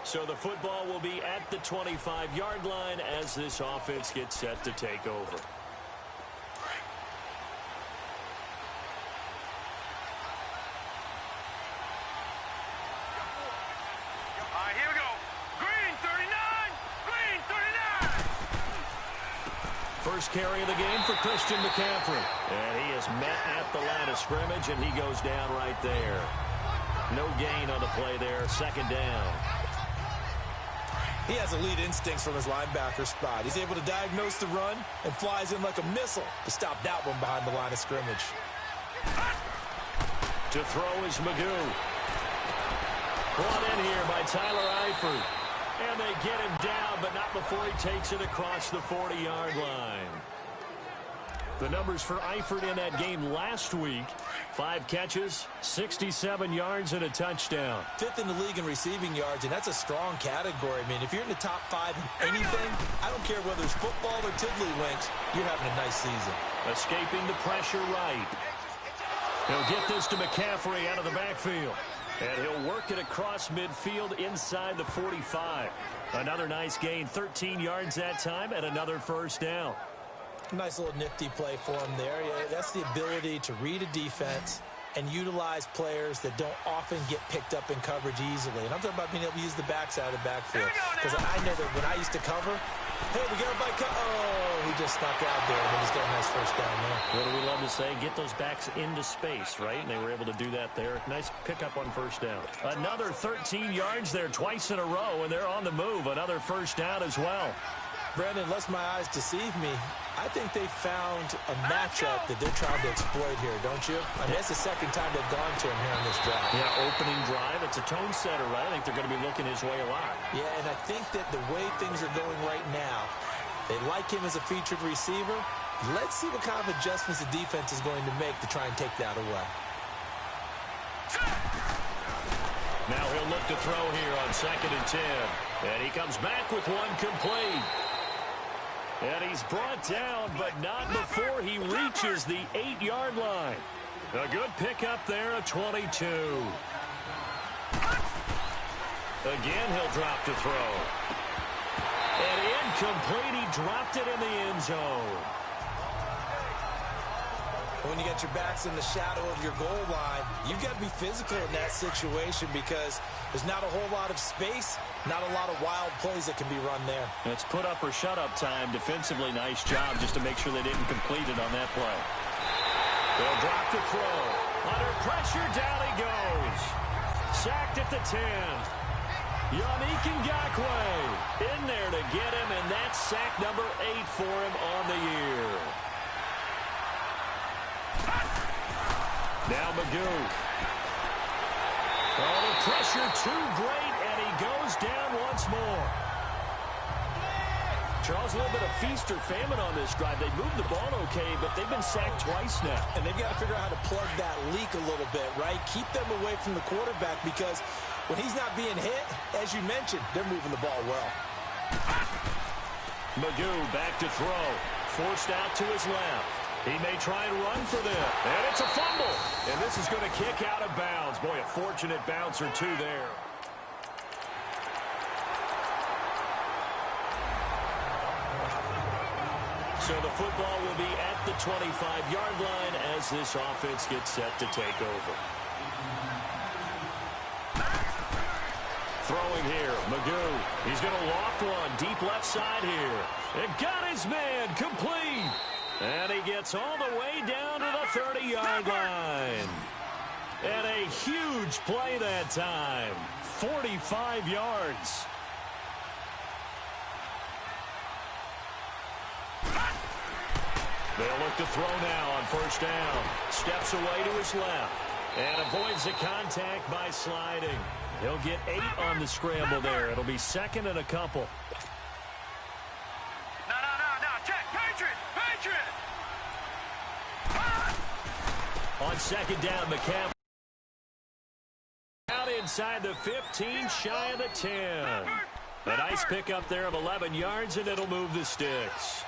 So the football will be at the 25-yard line as this offense gets set to take over. First carry of the game for Christian McCaffrey. And he is met at the line of scrimmage, and he goes down right there. No gain on the play there. Second down. He has elite instincts from his linebacker spot. He's able to diagnose the run and flies in like a missile to stop that one behind the line of scrimmage. To throw is Magoo. Brought in here by Tyler Eifert. And they get him down, but not before he takes it across the 40-yard line. The numbers for Eifert in that game last week: 5 catches, 67 yards, and a touchdown. 5th in the league in receiving yards, and that's a strong category. I mean, if you're in the top 5 in anything, I don't care whether it's football or tiddlywinks, you're having a nice season. Escaping the pressure right. He'll get this to McCaffrey out of the backfield. And he'll work it across midfield inside the 45. Another nice gain, 13 yards that time, and another first down. Nice little nifty play for him there. Yeah, that's the ability to read a defense and utilize players that don't often get picked up in coverage easily. And I'm talking about being able to use the backside of the backfield. Because I know that when I used to cover, hey, we got a bike. Oh, he just snuck out there, and he's got a nice first down there. What do we love to say? Get those backs into space, right? And they were able to do that there. Nice pickup on first down. Another 13 yards there twice in a row, and they're on the move. Another first down as well. Brandon, unless my eyes deceive me, I think they found a matchup that they're trying to exploit here, don't you? I mean, that's the second time they've gone to him here on this drive. Yeah, opening drive. It's a tone setter, right? I think they're going to be looking his way a lot. Yeah, and I think that the way things are going right now, they like him as a featured receiver. Let's see what kind of adjustments the defense is going to make to try and take that away. Now he'll look to throw here on 2nd and 10. And he comes back with one complete. And he's brought down, but not before he reaches the 8-yard line. A good pickup there at 22. Again, he'll drop to throw. And incomplete. He dropped it in the end zone. When you get your backs in the shadow of your goal line, you've got to be physical in that situation because there's not a whole lot of space, not a lot of wild plays that can be run there. It's put up or shut up time. Defensively, nice job just to make sure they didn't complete it on that play. They'll drop to throw. Under pressure, down he goes. Sacked at the 10. Yannick Ngakoue in there to get him, and that's sack number 8 for him on the year. Now Magoo. Oh, the pressure too great, and he goes down once more. Charles, a little bit of feast or famine on this drive. They moved the ball okay, but they've been sacked twice now. And they've got to figure out how to plug that leak a little bit, right? Keep them away from the quarterback because when he's not being hit, as you mentioned, they're moving the ball well. Magoo back to throw. Forced out to his left. He may try and run for this. And it's a fumble. And this is going to kick out of bounds. Boy, a fortunate bounce or two there. So the football will be at the 25-yard line as this offense gets set to take over. Throwing here, Magoo. He's going to loft one deep left side here. And got his man complete. And he gets all the way down to the 30-yard line. And a huge play that time. 45 yards. They'll look to throw now on first down. Steps away to his left. And avoids the contact by sliding. He'll get 8 on the scramble there. It'll be 2nd and a couple. On 2nd down, McCaffrey. Out inside the 15, shy of the 10. A nice pickup there of 11 yards, and it'll move the sticks.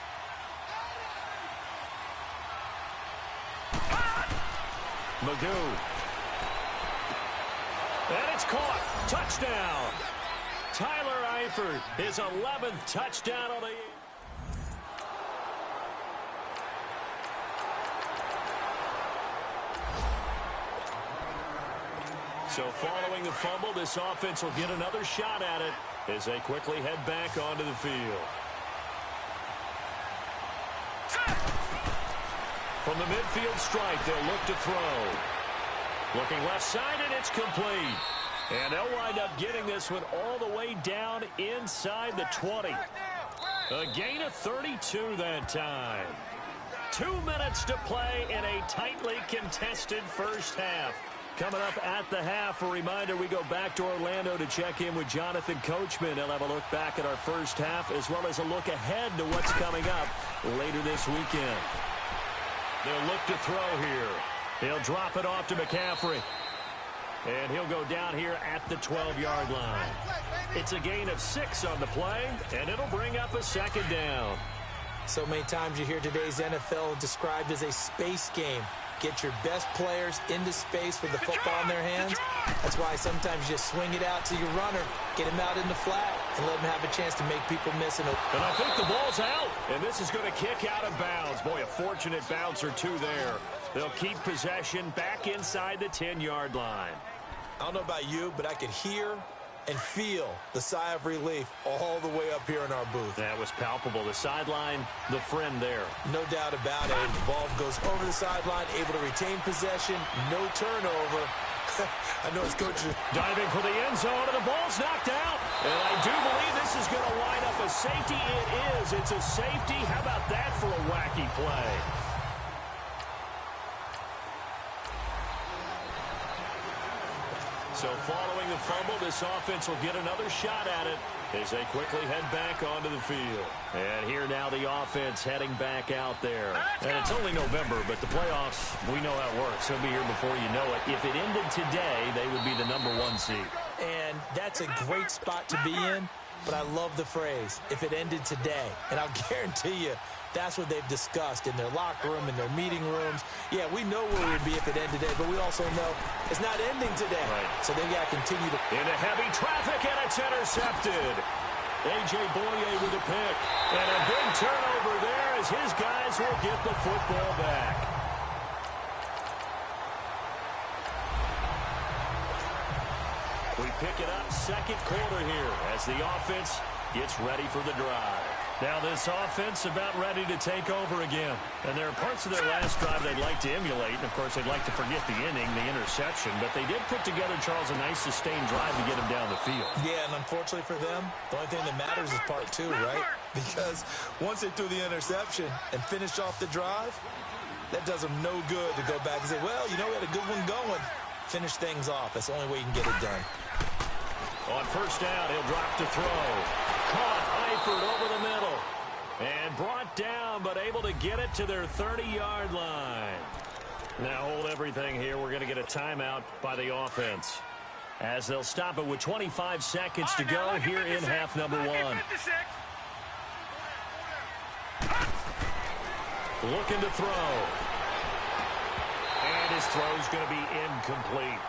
Magoo. And it's caught. Touchdown. Eifert, his 11th touchdown on the year. So following the fumble, this offense will get another shot at it as they quickly head back onto the field. From the midfield strike, they'll look to throw. Looking left side, and it's complete. And they'll wind up getting this one all the way down inside the 20. A gain of 32 that time. 2 minutes to play in a tightly contested first half. Coming up at the half, a reminder, we go back to Orlando to check in with Jonathan Coachman. He'll have a look back at our first half as well as a look ahead to what's coming up later this weekend. They'll look to throw here. He'll drop it off to McCaffrey. And he'll go down here at the 12-yard line. It's a gain of 6 on the play, and it'll bring up a second down. So many times you hear today's NFL described as a space game. Get your best players into space with the football in their hands. That's why sometimes you just swing it out to your runner, get him out in the flat, and let him have a chance to make people miss it. And I think the ball's out, and this is going to kick out of bounds. Boy, a fortunate bounce or two there. They'll keep possession back inside the 10-yard line. I don't know about you, but I could hear and feel the sigh of relief all the way up here in our booth. That was palpable. The sideline, the friend there. No doubt about it. The ball goes over the sideline, able to retain possession, no turnover. I know his coach is diving for the end zone, and the ball's knocked out. And I do believe this is going to wind up a safety. It is. It's a safety. How about that for a wacky play? So following the fumble, this offense will get another shot at it as they quickly head back onto the field. And here now the offense heading back out there. And it's only November, but the playoffs, we know how it works. They'll be here before you know it. If it ended today, they would be the #1 seed. And that's a great spot to be in, but I love the phrase, if it ended today. And I'll guarantee you, that's what they've discussed in their locker room, in their meeting rooms. Yeah, we know where we would be if it ended today, but we also know it's not ending today. Right. So they got to continue to... Into heavy traffic, and it's intercepted. A.J. Boye with a pick. And a big turnover there as his guys will get the football back. We pick it up second quarter here as the offense gets ready for the drive. Now this offense about ready to take over again. And there are parts of their last drive they'd like to emulate. And, of course, they'd like to forget the inning, the interception. But they did put together, Charles, a nice sustained drive to get him down the field. Yeah, and unfortunately for them, the only thing that matters is part 2, right? Because once they threw the interception and finished off the drive, that does them no good to go back and say, well, you know, we had a good one going. Finish things off. That's the only way you can get it done. On first down, he'll drop to throw. Caught Eifert over the middle. And brought down, but able to get it to their 30-yard line. Now hold everything here. We're going to get a timeout by the offense. As they'll stop it with 25 seconds to go here in half number 1. Looking to throw. And his throw's going to be incomplete.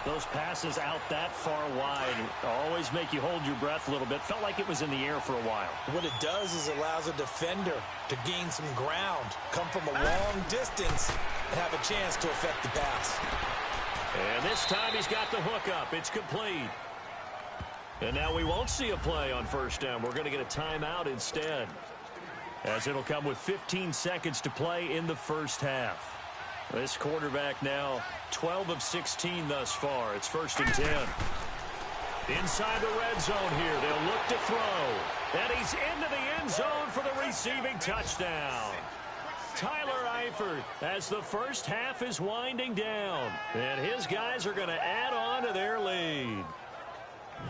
Those passes out that far wide always make you hold your breath a little bit. Felt like it was in the air for a while. What it does is allows a defender to gain some ground, come from a long distance, and have a chance to affect the pass. And this time he's got the hook up. It's complete. And now we won't see a play on first down. We're going to get a timeout instead, as it'll come with 15 seconds to play in the first half. This quarterback now 12 of 16 thus far. It's 1st and 10. Inside the red zone here. They'll look to throw. And he's into the end zone for the receiving touchdown. Tyler Eifert as the first half is winding down. And his guys are going to add on to their lead.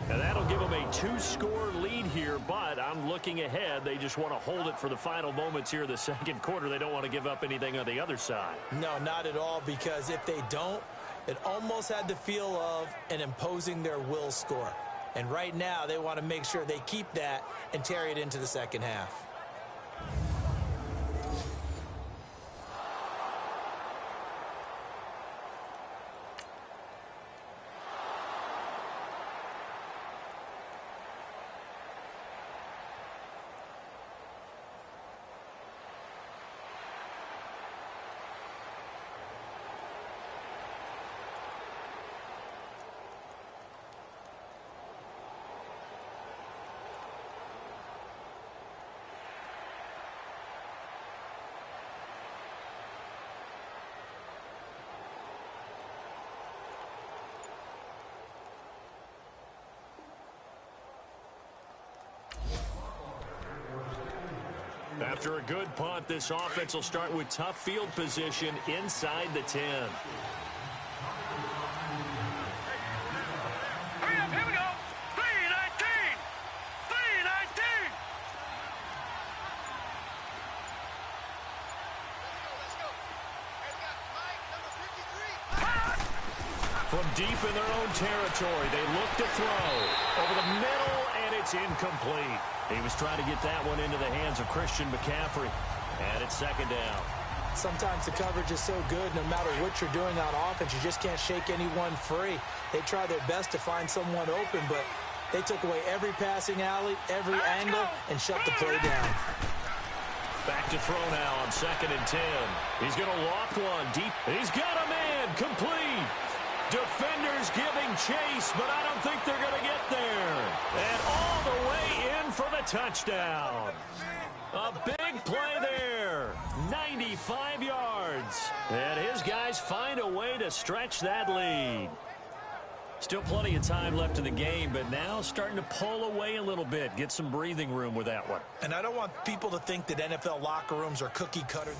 And that'll give them a 2-score lead here, but I'm looking ahead. They just want to hold it for the final moments here of the second quarter. They don't want to give up anything on the other side. No, not at all, because if they don't, it almost had the feel of an imposing their will score. And right now, they want to make sure they keep that and carry it into the second half. After a good punt, this offense will start with tough field position inside the 10. Hurry up, here we go. 3-19. 3-19. Let's go. Hey, we got Mike, number 53. From deep in their own territory, they look to throw. Over the middle, and it's incomplete. He was trying to get that one into the hands of Christian McCaffrey. And it's second down. Sometimes the coverage is so good, no matter what you're doing on offense, you just can't shake anyone free. They try their best to find someone open, but they took away every passing alley, every angle, and shut the play down. Back to throw now on 2nd and 10. He's going to loft one deep. He's got a man complete. Defenders giving chase, but I don't think they're going to get there. And all the way in for the touchdown. A big play there. 95 yards. And his guys find a way to stretch that lead. Still plenty of time left in the game, but now starting to pull away a little bit. Get some breathing room with that one. And I don't want people to think that NFL locker rooms are cookie cutter.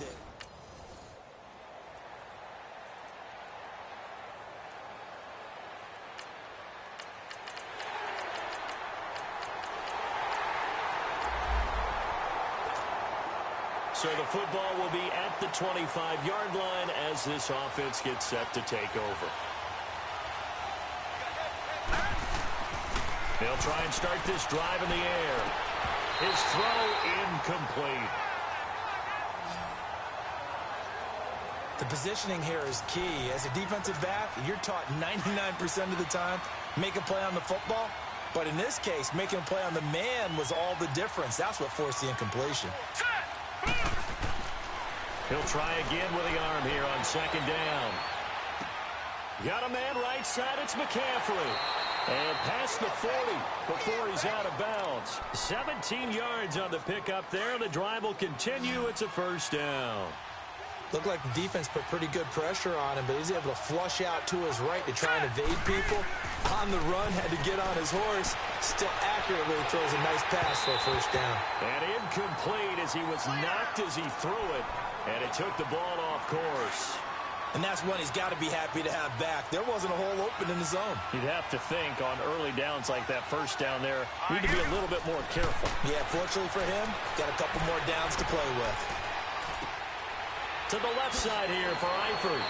So the football will be at the 25-yard line as this offense gets set to take over. They'll try and start this drive in the air. His throw incomplete. The positioning here is key. As a defensive back, you're taught 99% of the time, make a play on the football. But in this case, making a play on the man was all the difference. That's what forced the incompletion. He'll try again with the arm here on 2nd down. Got a man right side. It's McCaffrey. And past the 40 before he's out of bounds. 17 yards on the pickup there. The drive will continue. It's a first down. Looked like the defense put pretty good pressure on him, but he's able to flush out to his right to try and evade people. On the run, had to get on his horse. Still accurately throws a nice pass for a first down. And incomplete as he was knocked as he threw it. And it took the ball off course. And that's one he's got to be happy to have back. There wasn't a hole open in the zone. You'd have to think on early downs like that first down there, need to be a little bit more careful. Yeah, fortunately for him, got a couple more downs to play with. To the left side here for Eifert.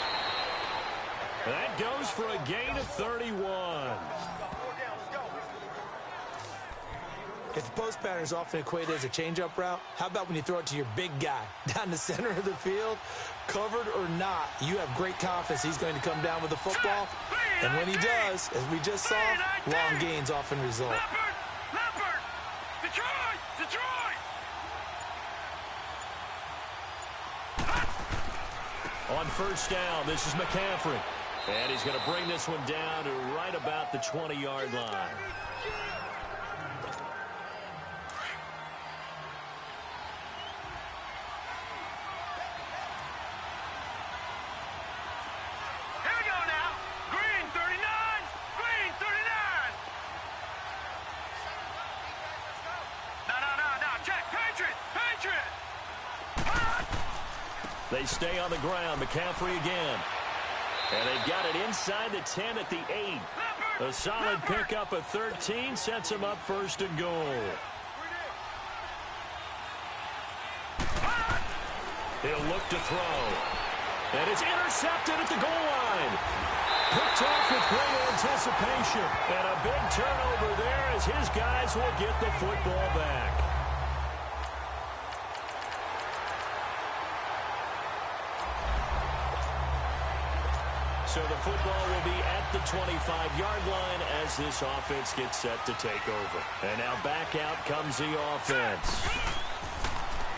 That goes for a gain of 31. If the post pattern is often equated as a change-up route, how about when you throw it to your big guy down the center of the field? Covered or not, you have great confidence he's going to come down with the football. And when he does, as we just saw, long gains often result. Leopard! Detroit! Detroit! On first down, this is McCaffrey. And he's going to bring this one down to right about the 20-yard line. They stay on the ground. McCaffrey again. And they've got it inside the 10 at the 8. A solid pickup of 13 sets him up first and goal. He'll look to throw. And it's intercepted at the goal line. Picked off with great anticipation. And a big turnover there as his guys will get the football back. So the football will be at the 25-yard line as this offense gets set to take over. And now back out comes the offense.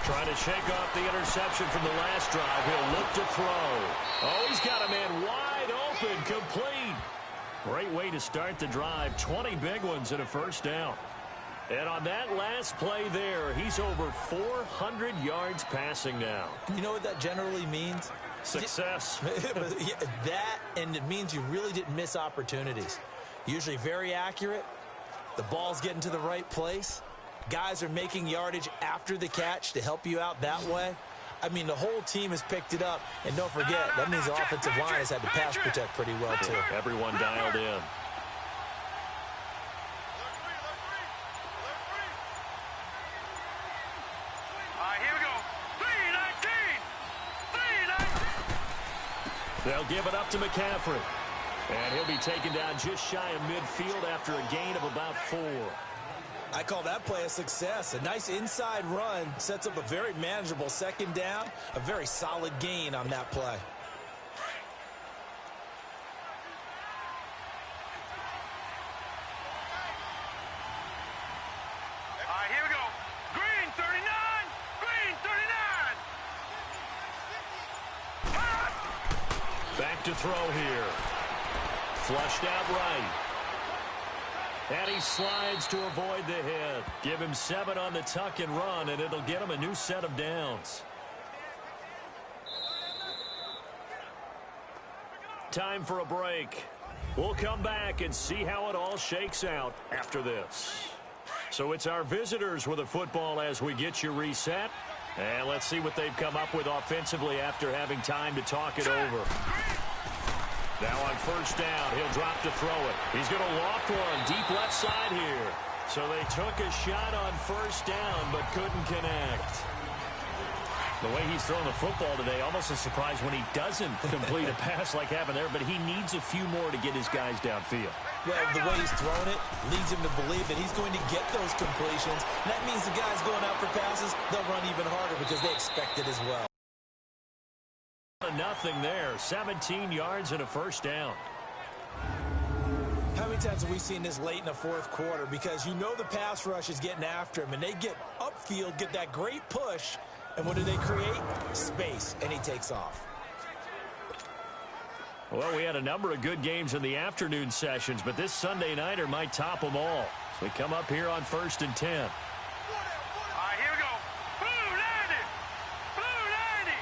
Trying to shake off the interception from the last drive. He'll look to throw. Oh, he's got a man wide open, complete. Great way to start the drive. 20 big ones and a first down. And on that last play there, he's over 400 yards passing now. You know what that generally means? Success. That, and it means you really didn't miss opportunities. Usually very accurate. The ball's getting to the right place. guys are making yardage after the catch to help you out that way, I mean, the whole team has picked it up. And don't forget, that means the offensive line has had to pass protect pretty well, too. Everyone dialed in. All right, here we go. 3-19. They'll give it up to McCaffrey. And he'll be taken down just shy of midfield after a gain of about 4. I call that play a success. A nice inside run sets up a very manageable second down, a very solid gain on that play. All right, here we go. Green 39. Green 39. Back to throw here. Flushed out right. And he slides to avoid the hit. Give him 7 on the tuck and run, and it'll get him a new set of downs. Time for a break. We'll come back and see how it all shakes out after this. So it's our visitors with the football as we get you reset. And let's see what they've come up with offensively after having time to talk it over. Now on first down, he'll drop to throw it. He's going to loft one deep left side here. So they took a shot on first down but couldn't connect. The way he's throwing the football today, almost a surprise when he doesn't complete a pass like happened there, but he needs a few more to get his guys downfield. Well, the way he's thrown it leads him to believe that he's going to get those completions. And that means the guys going out for passes, they'll run even harder because they expect it as well. Nothing there. 17 yards and a first down. How many times have we seen this late in the fourth quarter? Because you know the pass rush is getting after him, and they get upfield, get that great push, and what do they create? Space, and he takes off. Well, we had a number of good games in the afternoon sessions, but this Sunday nighter might top them all. So we come up here on 1st and 10. All right, here we go. Blue 90. Blue 90.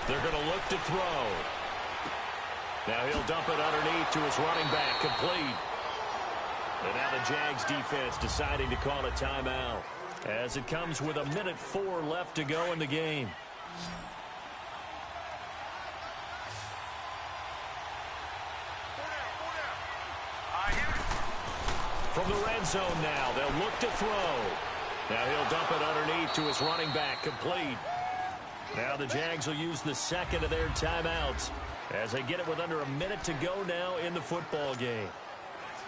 They're going to look to throw. Now he'll dump it underneath to his running back, complete. And now the Jags defense deciding to call a timeout as it comes with 1:04 left to go in the game. From the red zone now, they'll look to throw. Now he'll dump it underneath to his running back, complete. Now the Jags will use the second of their timeouts as they get it with under a minute to go now in the football game.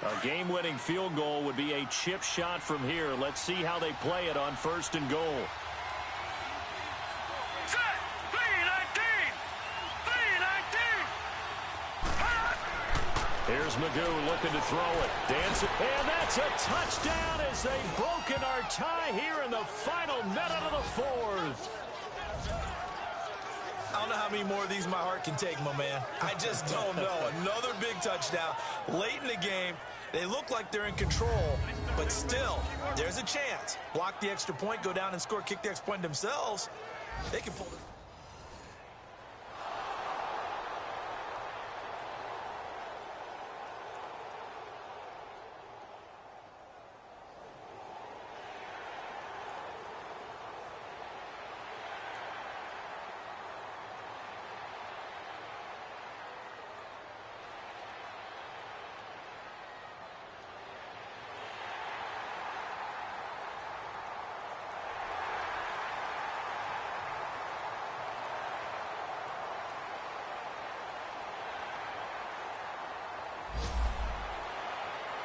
A game-winning field goal would be a chip shot from here. Let's see how they play it on 1st and goal. Set. 3-19. 3-19. Here's Magoo looking to throw it. Dancing. And that's a touchdown as they've broken our tie here in the final minute of the fourth. I don't know how many more of these my heart can take, my man. I just don't know. Another big touchdown late in the game. They look like they're in control, but still, there's a chance. Block the extra point, go down and score, kick the extra point themselves. They can pull it.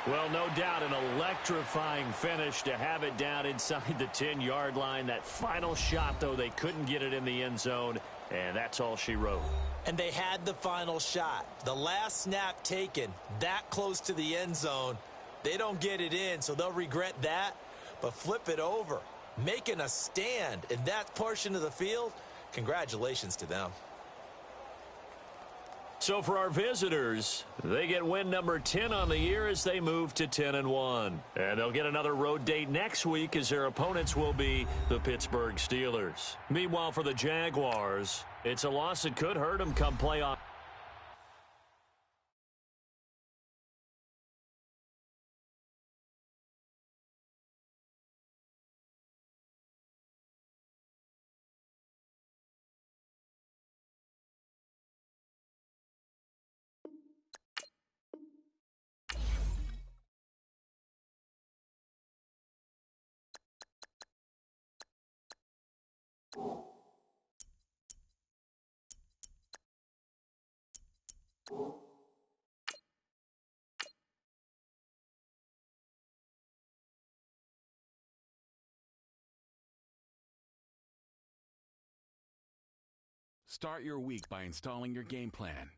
Well, no doubt an electrifying finish to have it down inside the 10-yard line. That final shot, though, they couldn't get it in the end zone, and that's all she wrote. And they had the final shot. The last snap taken that close to the end zone. They don't get it in, so they'll regret that. But flip it over, making a stand in that portion of the field, congratulations to them. So for our visitors, they get win number 10 on the year as they move to 10-1. And they'll get another road date next week as their opponents will be the Pittsburgh Steelers. Meanwhile, for the Jaguars, it's a loss that could hurt them come playoff. Start your week by installing your game plan.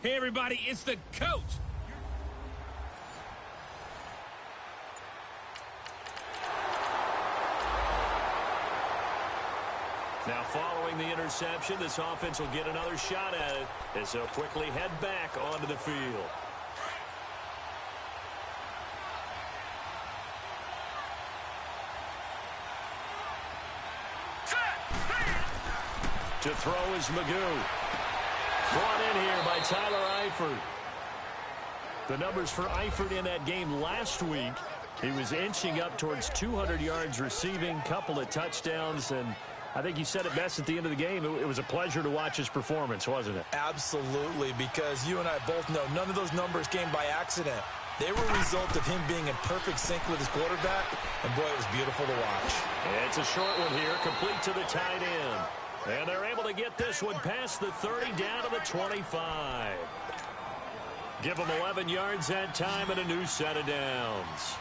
Hey, everybody, it's the coach. Now, following the interception, this offense will get another shot at it as they'll quickly head back onto the field. To throw is Magoo. Brought in here by Tyler Eifert. The numbers for Eifert in that game last week, he was inching up towards 200 yards receiving, couple of touchdowns, and I think he said it best at the end of the game. It was a pleasure to watch his performance, wasn't it? Absolutely, because you and I both know none of those numbers came by accident. They were a result of him being in perfect sync with his quarterback, and boy, it was beautiful to watch. It's a short one here, complete to the tight end. And they're able to get this one past the 30 down to the 25. Give them 11 yards that time and a new set of downs.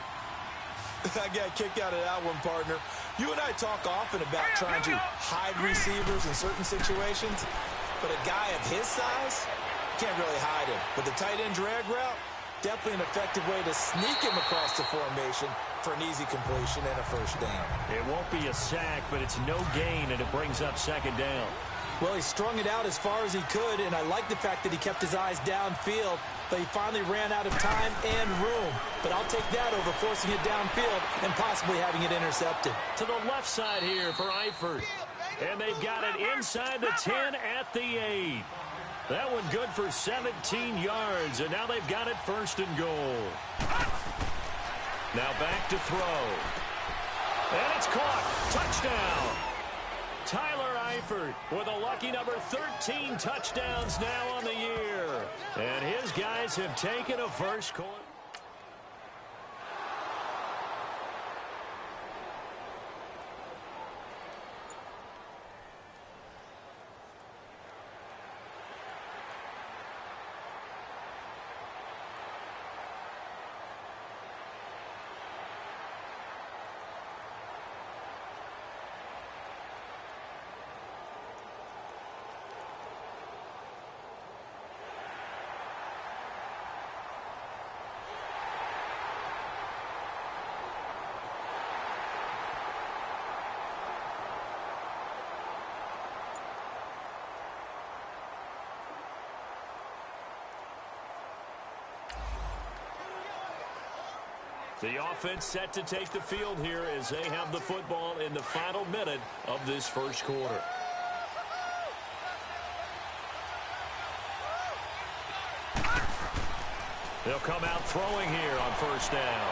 I got a kick out of that one, partner. You and I talk often about trying to hide receivers in certain situations, but a guy of his size can't really hide him. But the tight end drag route, definitely an effective way to sneak him across the formation for an easy completion and a first down. It won't be a sack, but it's no gain, and it brings up second down. Well, he strung it out as far as he could, and I like the fact that he kept his eyes downfield, but he finally ran out of time and room. But I'll take that over forcing it downfield and possibly having it intercepted. To the left side here for Eifert. And they've got it inside the 10 at the 8. That one good for 17 yards, and now they've got it first and goal. Now back to throw. And it's caught. Touchdown. Tyler Eifert with a lucky number 13 touchdowns now on the year. And his guys have taken a first quarter. The offense set to take the field here as they have the football in the final minute of this first quarter. They'll come out throwing here on first down.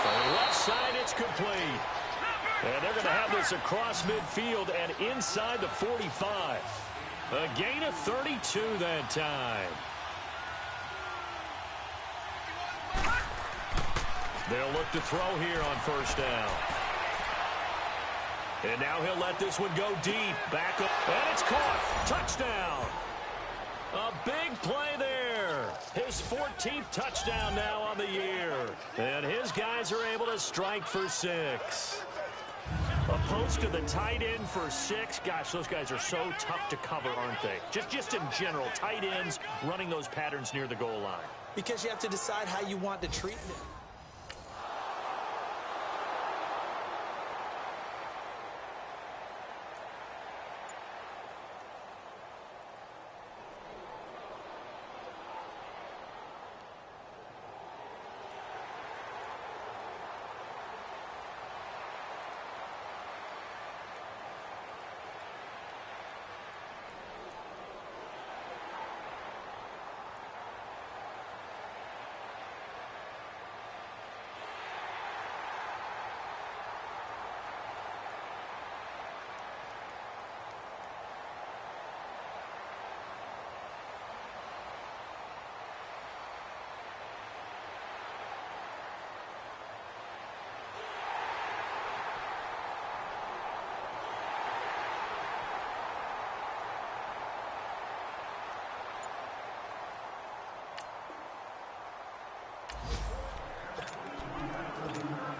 From the left side, it's complete. And they're going to have this across midfield and inside the 45. A gain of 32 that time. They'll look to throw here on first down. And now he'll let this one go deep. Back up. And it's caught. Touchdown. A big play there. His 14th touchdown now on the year. And his guys are able to strike for 6. A post to the tight end for 6. Gosh, those guys are so tough to cover, aren't they? Just in general, tight ends running those patterns near the goal line. Because you have to decide how you want to treat them.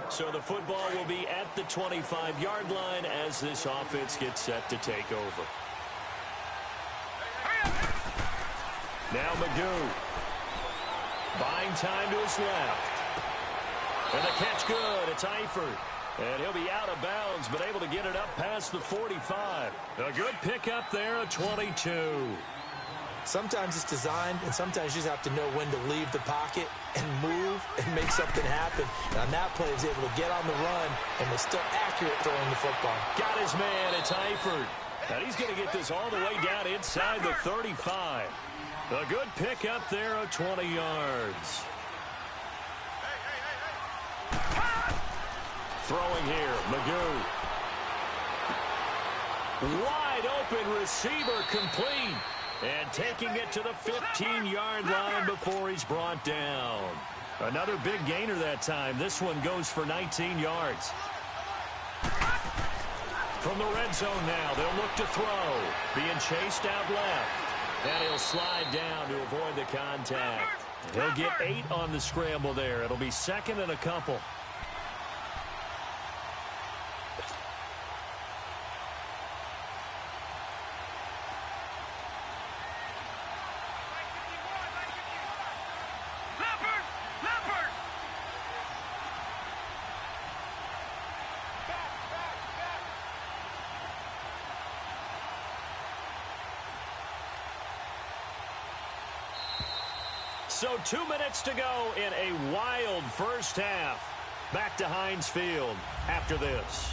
So the football will be at the 25-yard line as this offense gets set to take over. Now Magoo. Buying time to his left. And the catch good. It's Eifert. And he'll be out of bounds, but able to get it up past the 45. A good pickup there, a 22. Sometimes it's designed, and sometimes you just have to know when to leave the pocket and move and make something happen. And on that play, he's able to get on the run and was still accurate throwing the football. Got his man. It's Eifert. And he's going to get this all the way down inside the 35. A good pickup there of 20 yards. Throwing here, Magoo. Wide open receiver complete. And taking it to the 15-yard line before he's brought down. Another big gainer that time. This one goes for 19 yards. From the red zone now, they'll look to throw. Being chased out left. And he'll slide down to avoid the contact. He'll get 8 on the scramble there. It'll be second and a couple. So 2 minutes to go in a wild first half. Back to Heinz Field after this.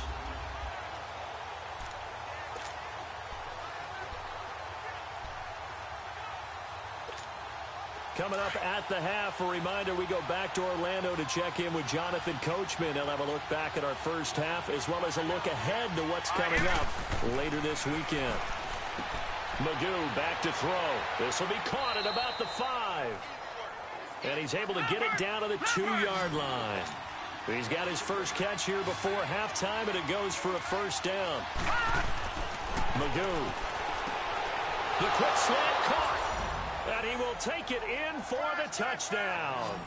Coming up at the half, a reminder, we go back to Orlando to check in with Jonathan Coachman. He'll have a look back at our first half as well as a look ahead to what's coming up later this weekend. Magoo back to throw. This will be caught at about the 5. And he's able to get it down to the 2-yard line. He's got his first catch here before halftime, and it goes for a first down. Magoo. The quick slant caught. And he will take it in for the touchdown.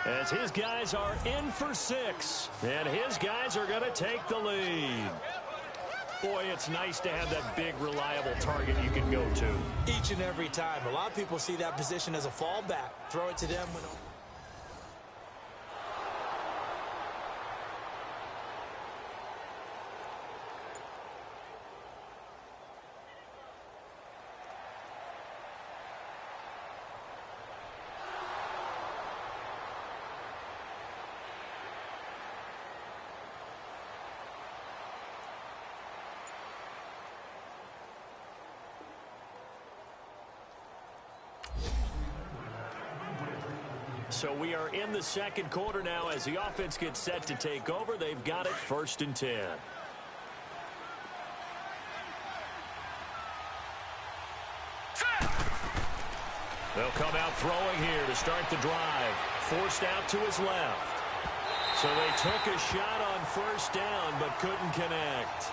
As his guys are in for 6. And his guys are going to take the lead. Boy, it's nice to have that big, reliable target you can go to. Each and every time. A lot of people see that position as a fallback. Throw it to them when... So we are in the second quarter now as the offense gets set to take over. They've got it 1st and 10. They'll come out throwing here to start the drive. Forced out to his left. So they took a shot on 1st down but couldn't connect.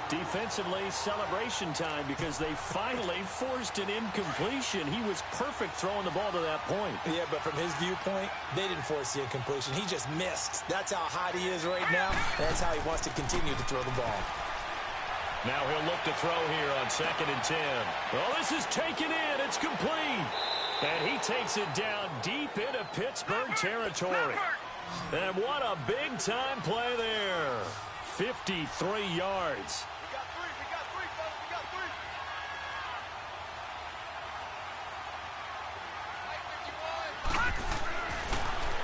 Defensively, celebration time because they finally forced an incompletion. He was perfect throwing the ball to that point. Yeah, but from his viewpoint, they didn't force the incompletion. He just missed. That's how hot he is right now. That's how he wants to continue to throw the ball. Now he'll look to throw here on 2nd and 10. Well, this is taken in. It's complete. And he takes it down deep into Pittsburgh territory. And what a big-time play there. 53 yards.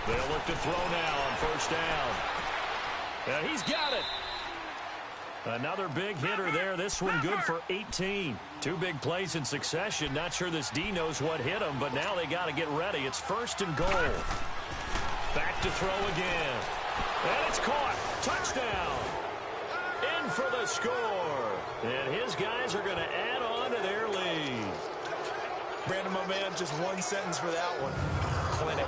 They'll look to throw now on 1st down. And he's got it. Another big hitter there. This one good for 18. 2 big plays in succession. Not sure this D knows what hit him, but now they got to get ready. It's 1st and goal. Back to throw again. And it's caught. Touchdown. In for the score. And his guys are going to add on to their lead. Brandon, my man, just one sentence for that one. Clinic.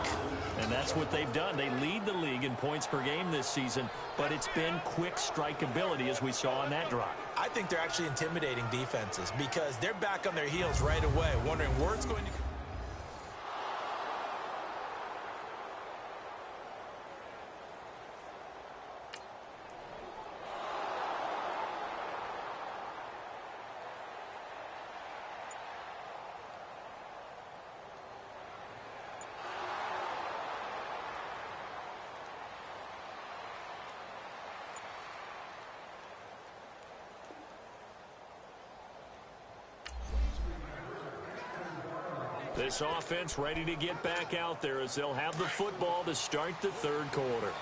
And that's what they've done. They lead the league in points per game this season, but it's been quick strike ability as we saw on that drive. I think they're actually intimidating defenses because they're back on their heels right away, wondering where it's going to go. This offense ready to get back out there as they'll have the football to start the 3rd quarter.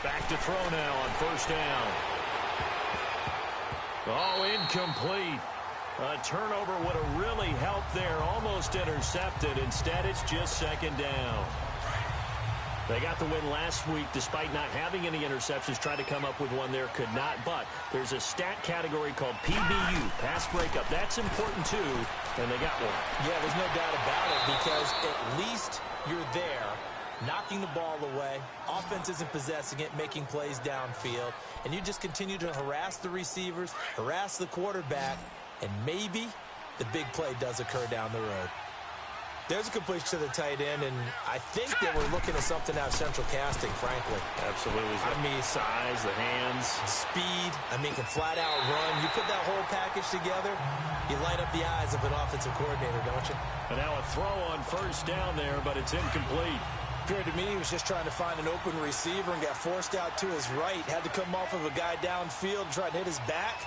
Back to throw now on 1st down. Oh, incomplete. A turnover would have really helped there. Almost intercepted. Instead, it's just 2nd down. They got the win last week despite not having any interceptions. Tried to come up with one there, could not. But there's a stat category called PBU, pass breakup. That's important too, and they got one. Yeah, there's no doubt about it because at least you're there, knocking the ball away. Offense isn't possessing it, making plays downfield. And you just continue to harass the receivers, harass the quarterback, and maybe the big play does occur down the road. There's a completion to the tight end, and I think that we're looking at something out of central casting, frankly. Absolutely. I mean, size, the hands. Speed. I mean, can flat out run. You put that whole package together, you light up the eyes of an offensive coordinator, don't you? And now a throw on 1st down there, but it's incomplete. Appeared to me he was just trying to find an open receiver and got forced out to his right. Had to come off of a guy downfield, try to hit his back.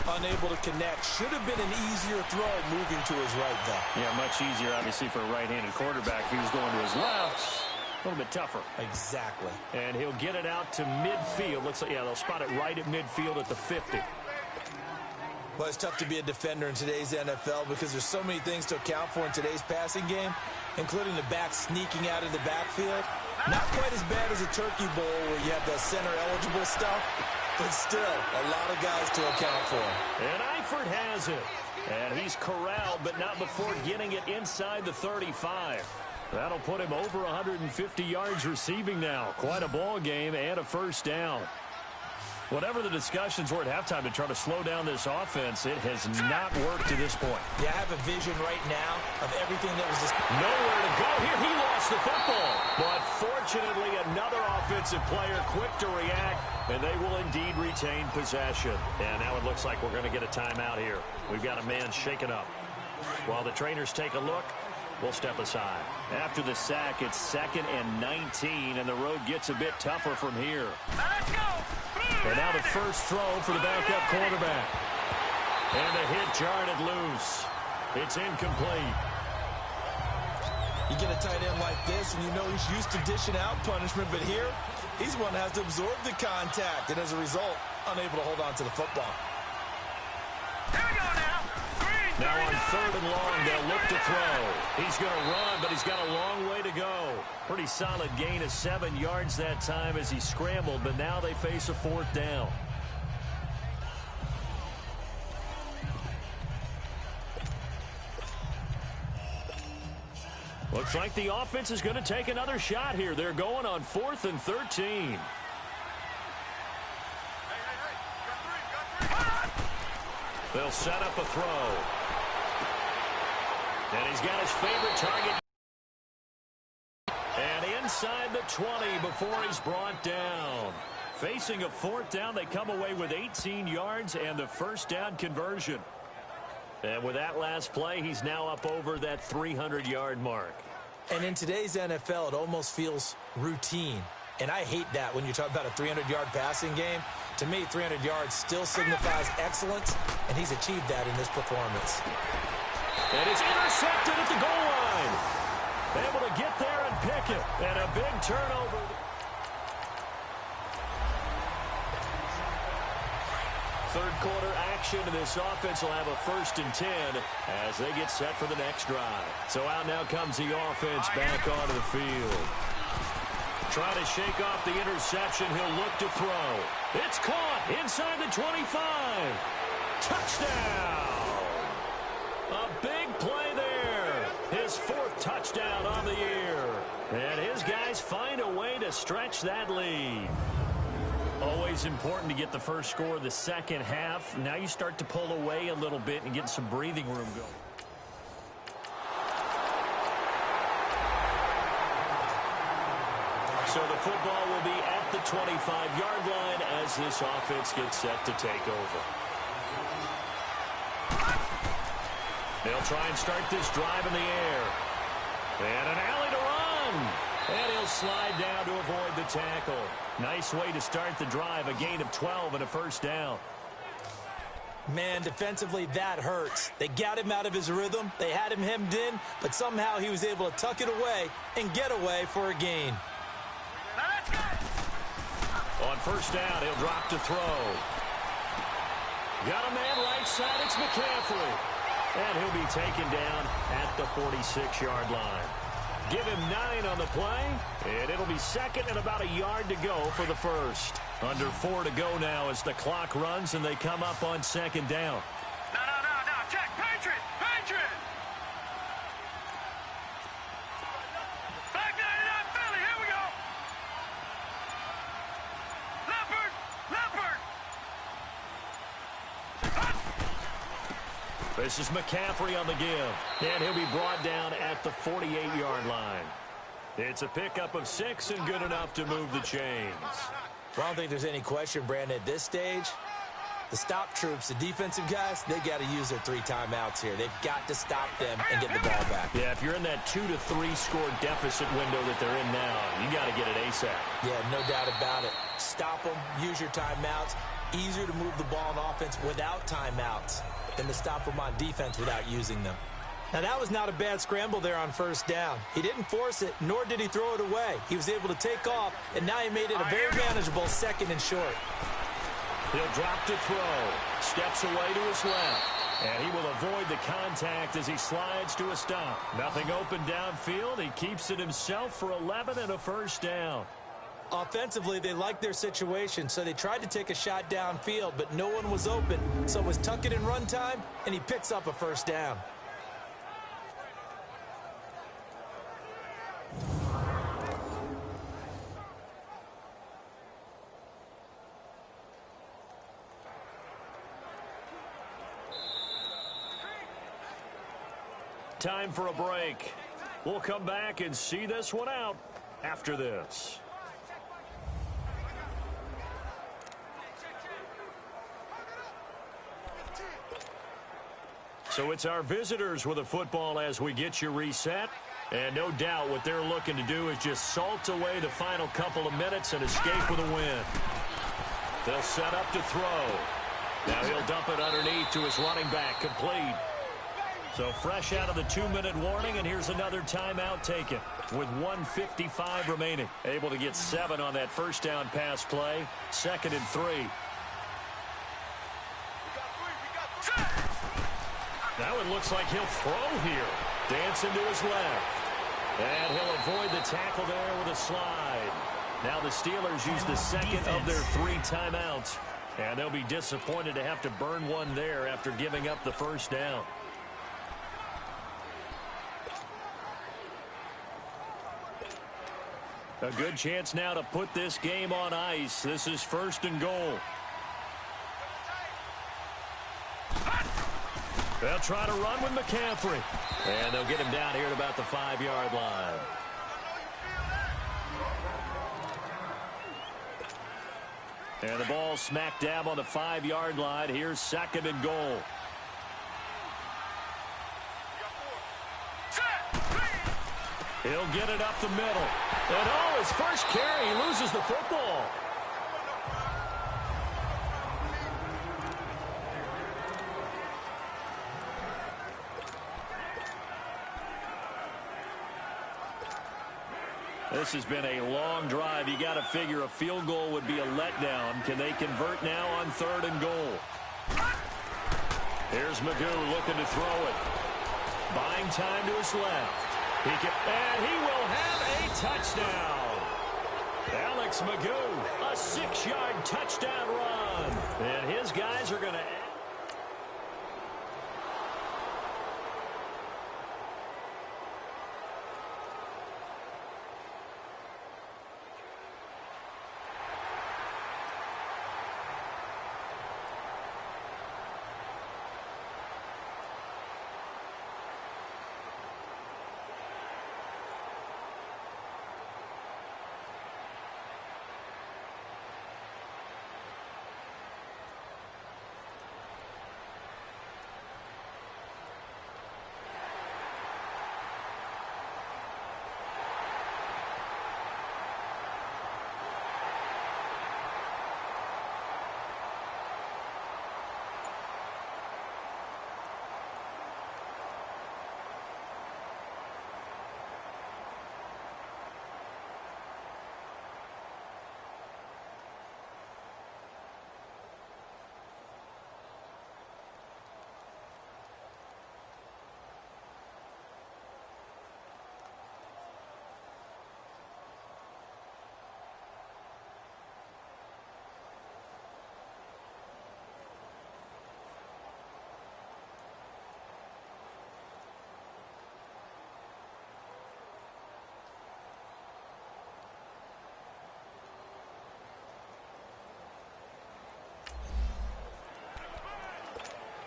Unable to connect. Should have been an easier throw moving to his right, though. Yeah, much easier, obviously, for a right-handed quarterback. If he was going to his left, a little bit tougher. Exactly. And he'll get it out to midfield. Looks like, yeah, they'll spot it right at midfield at the 50. Well, it's tough to be a defender in today's NFL because there's so many things to account for in today's passing game, including the back sneaking out of the backfield. Not quite as bad as a turkey bowl where you have the center-eligible stuff, but still a lot of guys to account for. And Eifert has it. And he's corralled, but not before getting it inside the 35. That'll put him over 150 yards receiving now. Quite a ball game and a 1st down. Whatever the discussions were at halftime to try to slow down this offense, it has not worked to this point. Yeah, I have a vision right now of everything that was just nowhere to go. Here he lost the football. But fortunately, another offensive player quick to react, and they will indeed retain possession. And now it looks like we're going to get a timeout here. We've got a man shaken up. While the trainers take a look, we'll step aside. After the sack, it's 2nd and 19, and the road gets a bit tougher from here. Let's go! And now the first throw for the backup quarterback. And the hit jarred it loose. It's incomplete. You get a tight end like this, and you know he's used to dishing out punishment, but here, he's one that has to absorb the contact, and as a result, unable to hold on to the football. Now on 3rd and long, they'll look to throw. He's going to run, but he's got a long way to go. Pretty solid gain of 7 yards that time as he scrambled, but now they face a 4th down. Looks like the offense is going to take another shot here. They're going on 4th and 13. They'll set up a throw. And he's got his favorite target. And inside the 20 before he's brought down. Facing a 4th down, they come away with 18 yards and the 1st down conversion. And with that last play, he's now up over that 300-yard mark. And in today's NFL, it almost feels routine. And I hate that when you talk about a 300-yard passing game. To me, 300 yards still signifies excellence, and he's achieved that in this performance. And it's intercepted at the goal line. Able to get there and pick it. And a big turnover. Third quarter action, and this offense will have a 1st and 10 as they get set for the next drive. So out now comes the offense back onto the field. Trying to shake off the interception. He'll look to throw. It's caught inside the 25. Touchdown. A big play there. His 4th touchdown on the year. And his guys find a way to stretch that lead. Always important to get the first score of the second half. Now you start to pull away a little bit and get some breathing room going. So the football will be at the 25-yard line as this offense gets set to take over. They'll try and start this drive in the air. And an alley to run. And he'll slide down to avoid the tackle. Nice way to start the drive. A gain of 12 and a 1st down. Man, defensively, that hurts. They got him out of his rhythm. They had him hemmed in, but somehow he was able to tuck it away and get away for a gain. On 1st down, he'll drop to throw. Got a man right side. It's McCaffrey. And he'll be taken down at the 46-yard line. Give him 9 on the play, and it'll be 2nd and about a yard to go for the 1st. Under 4 to go now as the clock runs, and they come up on 2nd down. No, check, Patriot! Back 99, Philly, here we go! Leopard! This is McCaffrey on the give, and he'll be brought down at the 48-yard line. It's a pickup of 6 and good enough to move the chains. Well, I don't think there's any question, Brandon, at this stage. The stop troops, the defensive guys, they got to use their 3 timeouts here. They've got to stop them and get the ball back. Yeah, if you're in that 2 to 3 score deficit window that they're in now, you got to get it ASAP. Yeah, no doubt about it. Stop them, use your timeouts. Easier to move the ball on offense without timeouts than to stop them on defense without using them. Now, that was not a bad scramble there on 1st down. He didn't force it, nor did he throw it away. He was able to take off, and now he made it a very manageable 2nd and short. He'll drop to throw. Steps away to his left. And he will avoid the contact as he slides to a stop. Nothing open downfield. He keeps it himself for 11 and a 1st down. Offensively, they liked their situation, so they tried to take a shot downfield, but no one was open. So it was tuck it and run time, and he picks up a 1st down. Time for a break. We'll come back and see this one out after this. So it's our visitors with the football as we get you reset. And no doubt what they're looking to do is just salt away the final couple of minutes and escape with a win. They'll set up to throw. Now he'll dump it underneath to his running back, complete. So fresh out of the 2-minute warning, and here's another timeout taken with 1:55 remaining. Able to get 7 on that 1st down pass play. 2nd and 3. Now it looks like he'll throw here. Dancing to his left. And he'll avoid the tackle there with a slide. Now the Steelers use the second of their 3 timeouts. And they'll be disappointed to have to burn one there after giving up the first down. A good chance now to put this game on ice. This is 1st and goal. They'll try to run with McCaffrey. And they'll get him down here at about the 5-yard line. And the ball smack dab on the 5-yard line. Here's 2nd and goal. He'll get it up the middle. And oh, his first carry, he loses the football. This has been a long drive. You got to figure a field goal would be a letdown. Can they convert now on 3rd and goal? Here's Magoo looking to throw it. Buying time to his left. And he will have a touchdown. Alex Magoo, a 6-yard touchdown run. And his guys are going to...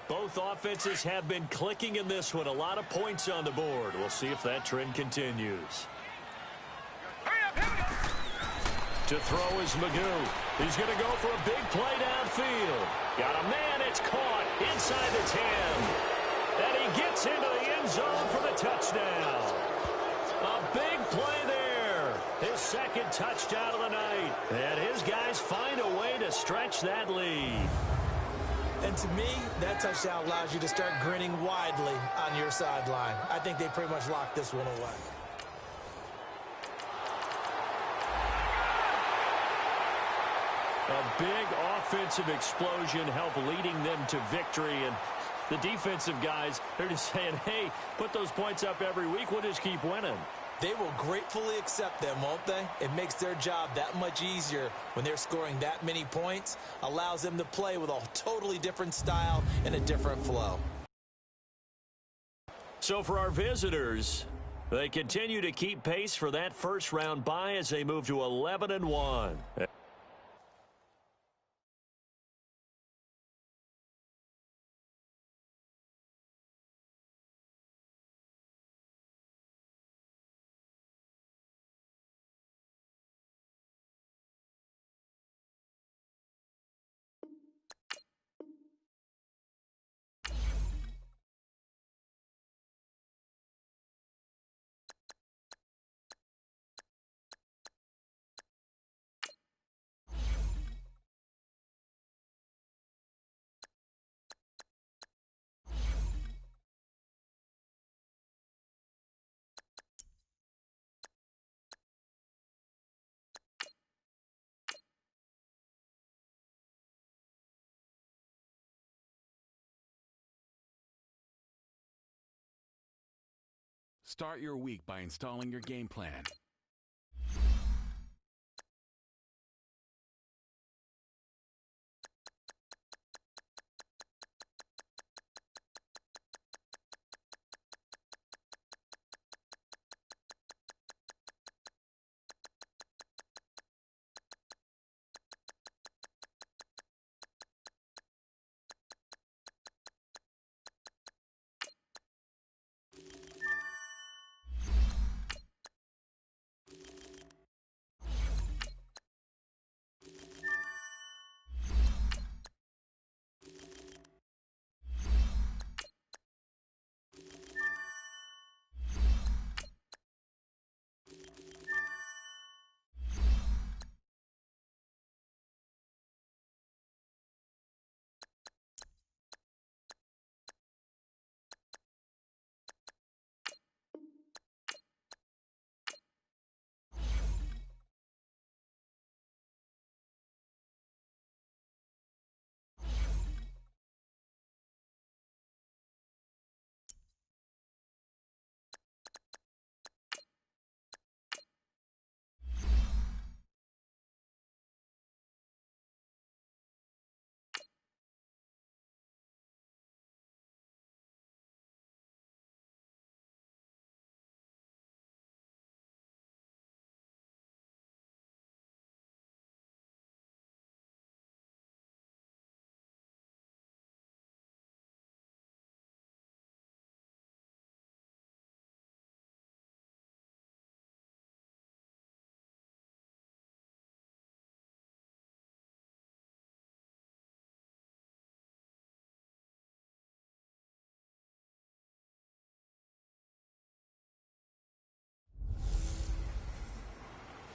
Both offenses have been clicking in this one. A lot of points on the board. We'll see if that trend continues. To throw is Magoo. He's going to go for a big play downfield. Got a man. It's caught inside the 10. And he gets into the end zone for the touchdown. A big play there. His 2nd touchdown of the night. And his guys find a way to stretch that lead. And to me, that touchdown allows you to start grinning widely on your sideline. I think they pretty much locked this one away. A big offensive explosion helped leading them to victory. And the defensive guys, they're just saying, hey, put those points up every week. We'll just keep winning. They will gratefully accept them, won't they? It makes their job that much easier when they're scoring that many points. Allows them to play with a totally different style and a different flow. So for our visitors, they continue to keep pace for that first-round bye as they move to 11-1. Start your week by installing your game plan.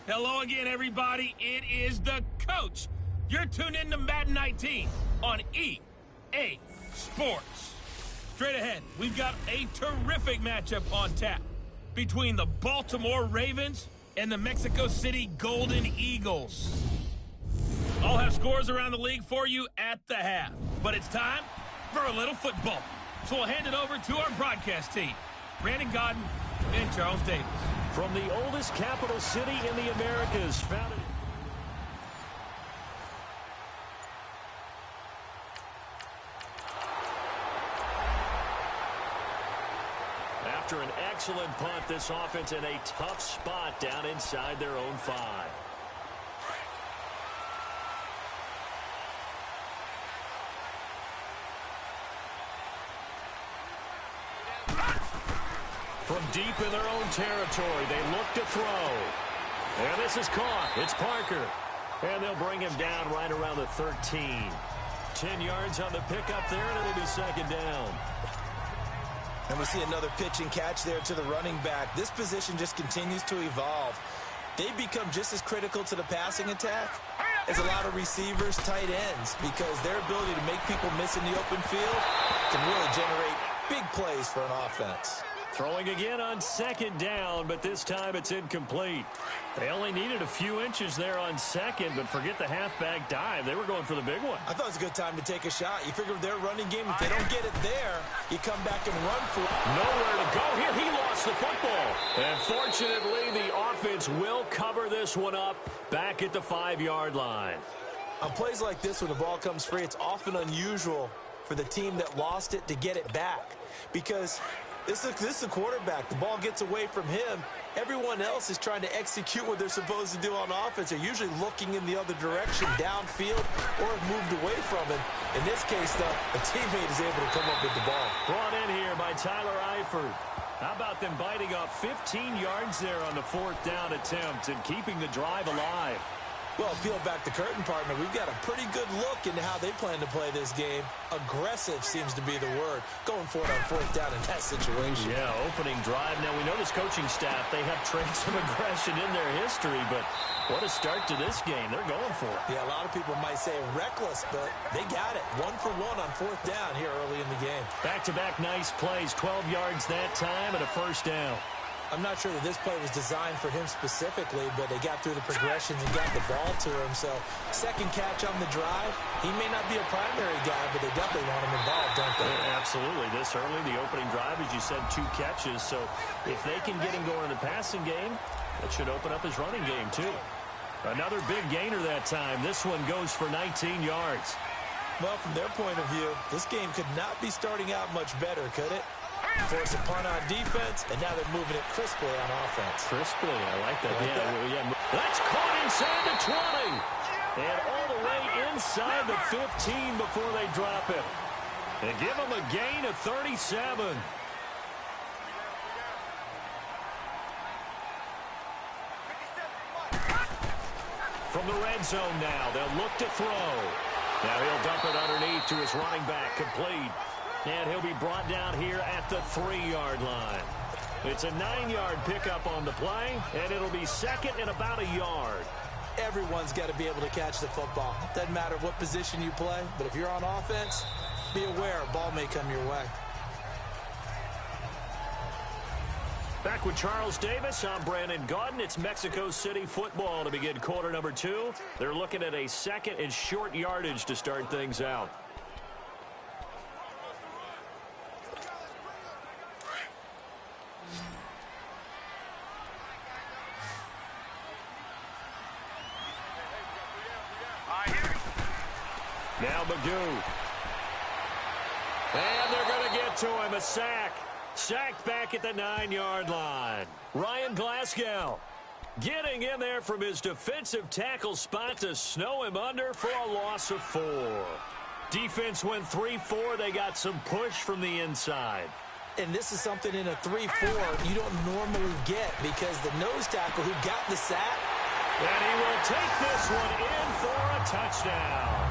Hello again, everybody. It is the coach. You're tuned in to Madden 19 on EA Sports. Straight ahead, we've got a terrific matchup on tap between the Baltimore Ravens and the Mexico City Golden Eagles. I'll have scores around the league for you at the half, but it's time for a little football. So we'll hand it over to our broadcast team, Brandon Godden and Charles Davis. From the oldest capital city in the Americas, founded... After an excellent punt, this offense in a tough spot down inside their own 5. From deep in their own territory, they look to throw. And this is caught. It's Parker. And they'll bring him down right around the 13. 10 yards on the pickup there, and it'll be second down. And we see another pitch and catch there to the running back. This position just continues to evolve. They become just as critical to the passing attack as a lot of receivers, tight ends, because their ability to make people miss in the open field can really generate big plays for an offense. Throwing again on second down, but this time it's incomplete. They only needed a few inches there on second, but forget the halfback dive. They were going for the big one. I thought it was a good time to take a shot. You figure with their running game, if they don't get it there, you come back and run for it. Nowhere to go here. He lost the football. And fortunately, the offense will cover this one up back at the 5-yard line. On plays like this, when the ball comes free, it's often unusual for the team that lost it to get it back, because this is the quarterback. The ball gets away from him. Everyone else is trying to execute what they're supposed to do on offense. They're usually looking in the other direction, downfield, or have moved away from it. In this case, though, a teammate is able to come up with the ball. Brought in here by Tyler Eifert. How about them biting off 15 yards there on the 4th down attempt and keeping the drive alive? Well, peel back the curtain, partner. We've got a pretty good look into how they plan to play this game. Aggressive seems to be the word. Going for it on 4th down in that situation. Yeah, opening drive. Now, we know this coaching staff, they have traits of aggression in their history, but what a start to this game. They're going for it. Yeah, a lot of people might say reckless, but they got it. 1 for 1 on 4th down here early in the game. Back-to-back nice plays. 12 yards that time and a 1st down. I'm not sure that this play was designed for him specifically, but they got through the progressions and got the ball to him. So second catch on the drive. He may not be a primary guy, but they definitely want him involved, don't they? Yeah, absolutely. This early, the opening drive, as you said, 2 catches. So if they can get him going in the passing game, that should open up his running game too. Another big gainer that time. This one goes for 19 yards. Well, from their point of view, this game could not be starting out much better, could it? Force a punt on defense, and now they're moving it crisply on offense. Crisply, I like that. Yeah. That's caught inside the 20. And all the way inside the 15 before they drop it. They give them a gain of 37. From the red zone now, they'll look to throw. Now he'll dump it underneath to his running back, complete. And he'll be brought down here at the 3-yard line. It's a 9-yard pickup on the play, and it'll be second and about a yard. Everyone's got to be able to catch the football. Doesn't matter what position you play, but if you're on offense, be aware a ball may come your way. Back with Charles Davis, I'm Brandon Gaudin. It's Mexico City football to begin quarter number 2. They're looking at a second and short yardage to start things out. Now Magoo. And they're going to get to him, a sack. Sacked back at the 9-yard line. Ryan Glasgow getting in there from his defensive tackle spot to snow him under for a loss of 4. Defense went 3-4. They got some push from the inside. And this is something in a 3-4 you don't normally get because the nose tackle who got the sack. And he will take this one in for a touchdown.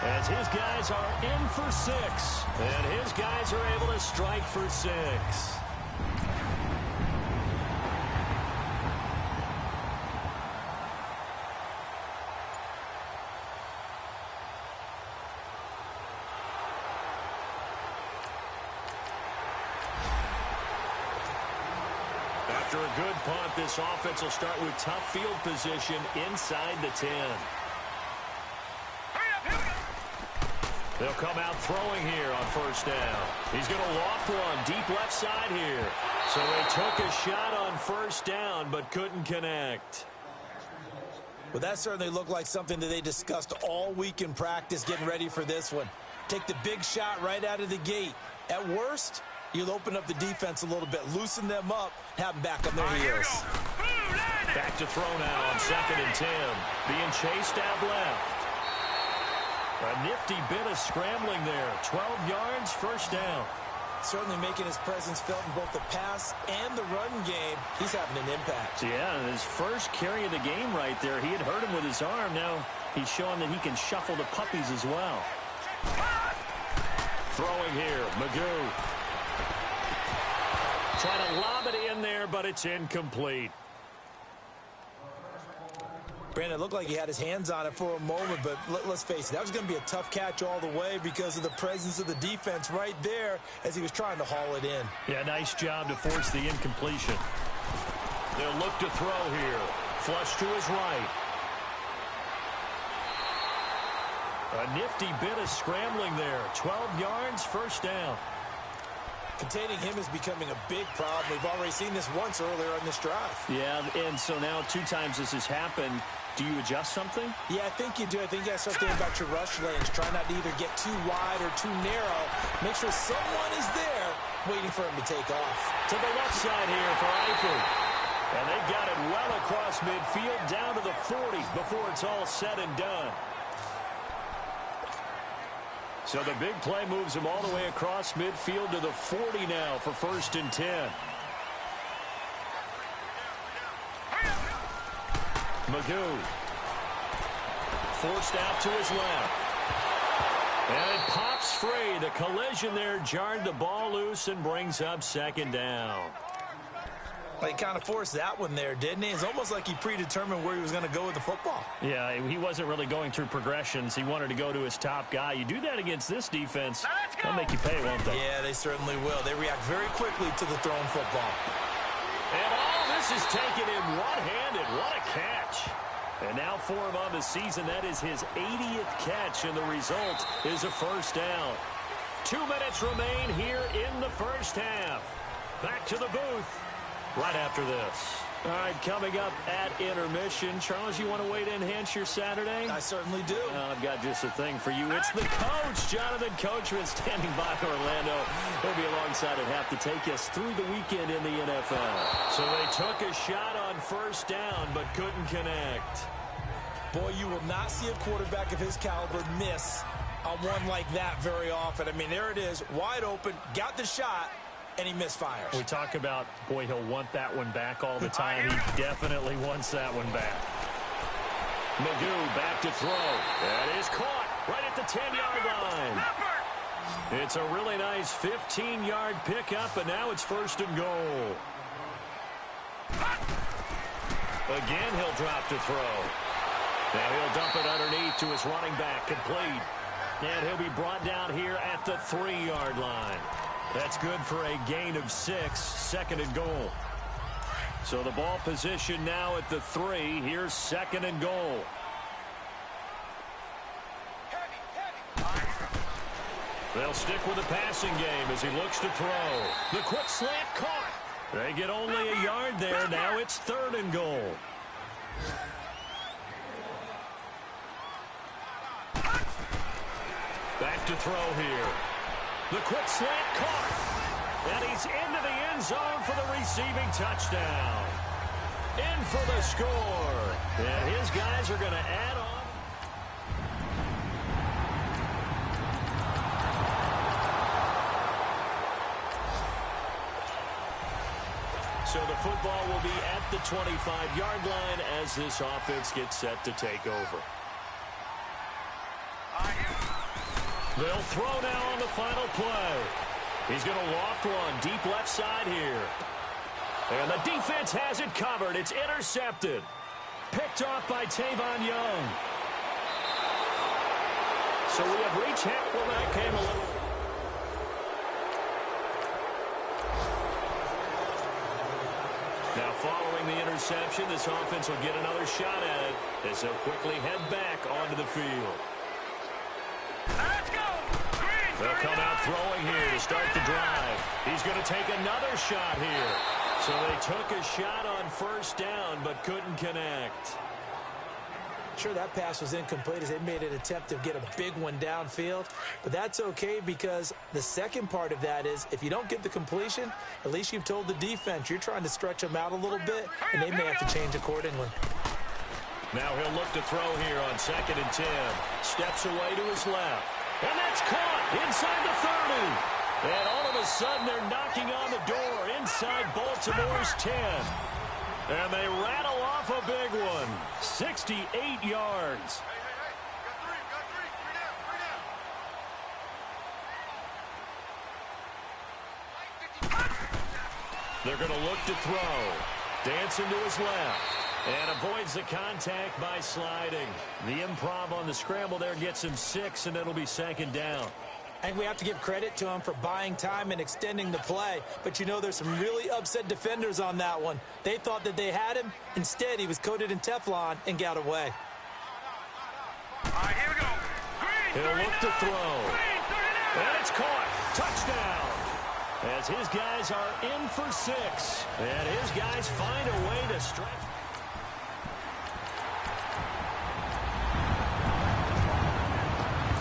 As his guys are in for 6. And his guys are able to strike for 6. After a good punt, this offense will start with tough field position inside the 10. They'll come out throwing here on first down. He's going to loft one deep left side here. So they took a shot on first down but couldn't connect. Well, that certainly looked like something that they discussed all week in practice getting ready for this one. Take the big shot right out of the gate. At worst, you'll open up the defense a little bit, loosen them up, have them back on their heels. Back to throw now on 2nd and 10. Being chased out left. A nifty bit of scrambling there. 12 yards, first down. Certainly making his presence felt in both the pass and the run game. He's having an impact. Yeah, his first carry of the game right there. He had hurt him with his arm. Now he's showing that he can shuffle the puppies as well. Throwing here, Magoo. Trying to lob it in there, but it's incomplete. Brandon, it looked like he had his hands on it for a moment, but let's face it, that was going to be a tough catch all the way because of the presence of the defense right there as he was trying to haul it in. Yeah, nice job to force the incompletion. They'll look to throw here. Flush to his right. A nifty bit of scrambling there. 12 yards, first down. Containing him is becoming a big problem. We've already seen this once earlier on this drive. Yeah, and so now 2 times this has happened. Do you adjust something? Yeah, I think you do. I think you got to start thinking about your rush lanes. Try not to either get too wide or too narrow. Make sure someone is there waiting for him to take off. To the left side here for Eifert. And they've got it well across midfield down to the 40 before it's all said and done. So the big play moves him all the way across midfield to the 40 now for 1st and 10. Magoo. Forced out to his left. And it pops free. The collision there jarred the ball loose and brings up 2nd down. He kind of forced that one there, didn't he? It's almost like he predetermined where he was going to go with the football. Yeah, he wasn't really going through progressions. He wanted to go to his top guy. You do that against this defense, they'll make you pay, won't they? Yeah, they certainly will. They react very quickly to the thrown football. And all this is taken in one-handed. What a catch. And now for him on the season, that is his 80th catch, and the result is a first down. 2 minutes remain here in the first half. Back to the booth right after this. All right, coming up at intermission. Charles, you want to wait to enhance your Saturday? I certainly do. I've got just a thing for you. It's the coach, Jonathan Coachman, standing by Orlando. He'll be alongside at half to take us through the weekend in the NFL. So they took a shot on first down, but couldn't connect. Boy, you will not see a quarterback of his caliber miss on one like that very often. I mean, there it is, wide open, got the shot, and he misfires. We talk about, boy, he'll want that one back all the time. He definitely wants that one back. Magoo back to throw. That is caught right at the 10-yard line. It's a really nice 15-yard pickup, and now it's first and goal. Again, he'll drop to throw. Now he'll dump it underneath to his running back, complete. And he'll be brought down here at the 3-yard line. That's good for a gain of 6, second and goal. So the ball position now at the 3. Here's second and goal. They'll stick with the passing game as he looks to throw. The quick slant caught. They get only a yard there. Now it's third and goal. Back to throw here. The quick slant caught. And he's into the end zone for the receiving touchdown. In for the score. And his guys are going to add on. So the football will be at the 25-yard line as this offense gets set to take over. They'll throw now on the final play. He's going to loft one deep left side here. And the defense has it covered. It's intercepted. Picked off by Tavon Young. So we have reached half. Well, that came a little. Now following the interception, this offense will get another shot at it as they'll quickly head back onto the field. They'll come out throwing here to start the drive. He's going to take another shot here. So they took a shot on first down but couldn't connect. Sure, that pass was incomplete as they made an attempt to get a big one downfield. But that's okay because the second part of that is if you don't get the completion, at least you've told the defense you're trying to stretch them out a little bit, and they may have to change accordingly. Now he'll look to throw here on 2nd and 10. Steps away to his left. And that's caught inside the 30. And all of a sudden they're knocking on the door inside Baltimore's 10. And they rattle off a big one. 68 yards. They're going to look to throw. Dancing to his left. And avoids the contact by sliding. The improv on the scramble there gets him 6, and it'll be second down. I think we have to give credit to him for buying time and extending the play. But, you know, there's some really upset defenders on that one. They thought that they had him. Instead, he was coated in Teflon and got away. All right, here we go. He'll look to throw. And it's caught. Touchdown. As his guys are in for 6. And his guys find a way to stretch.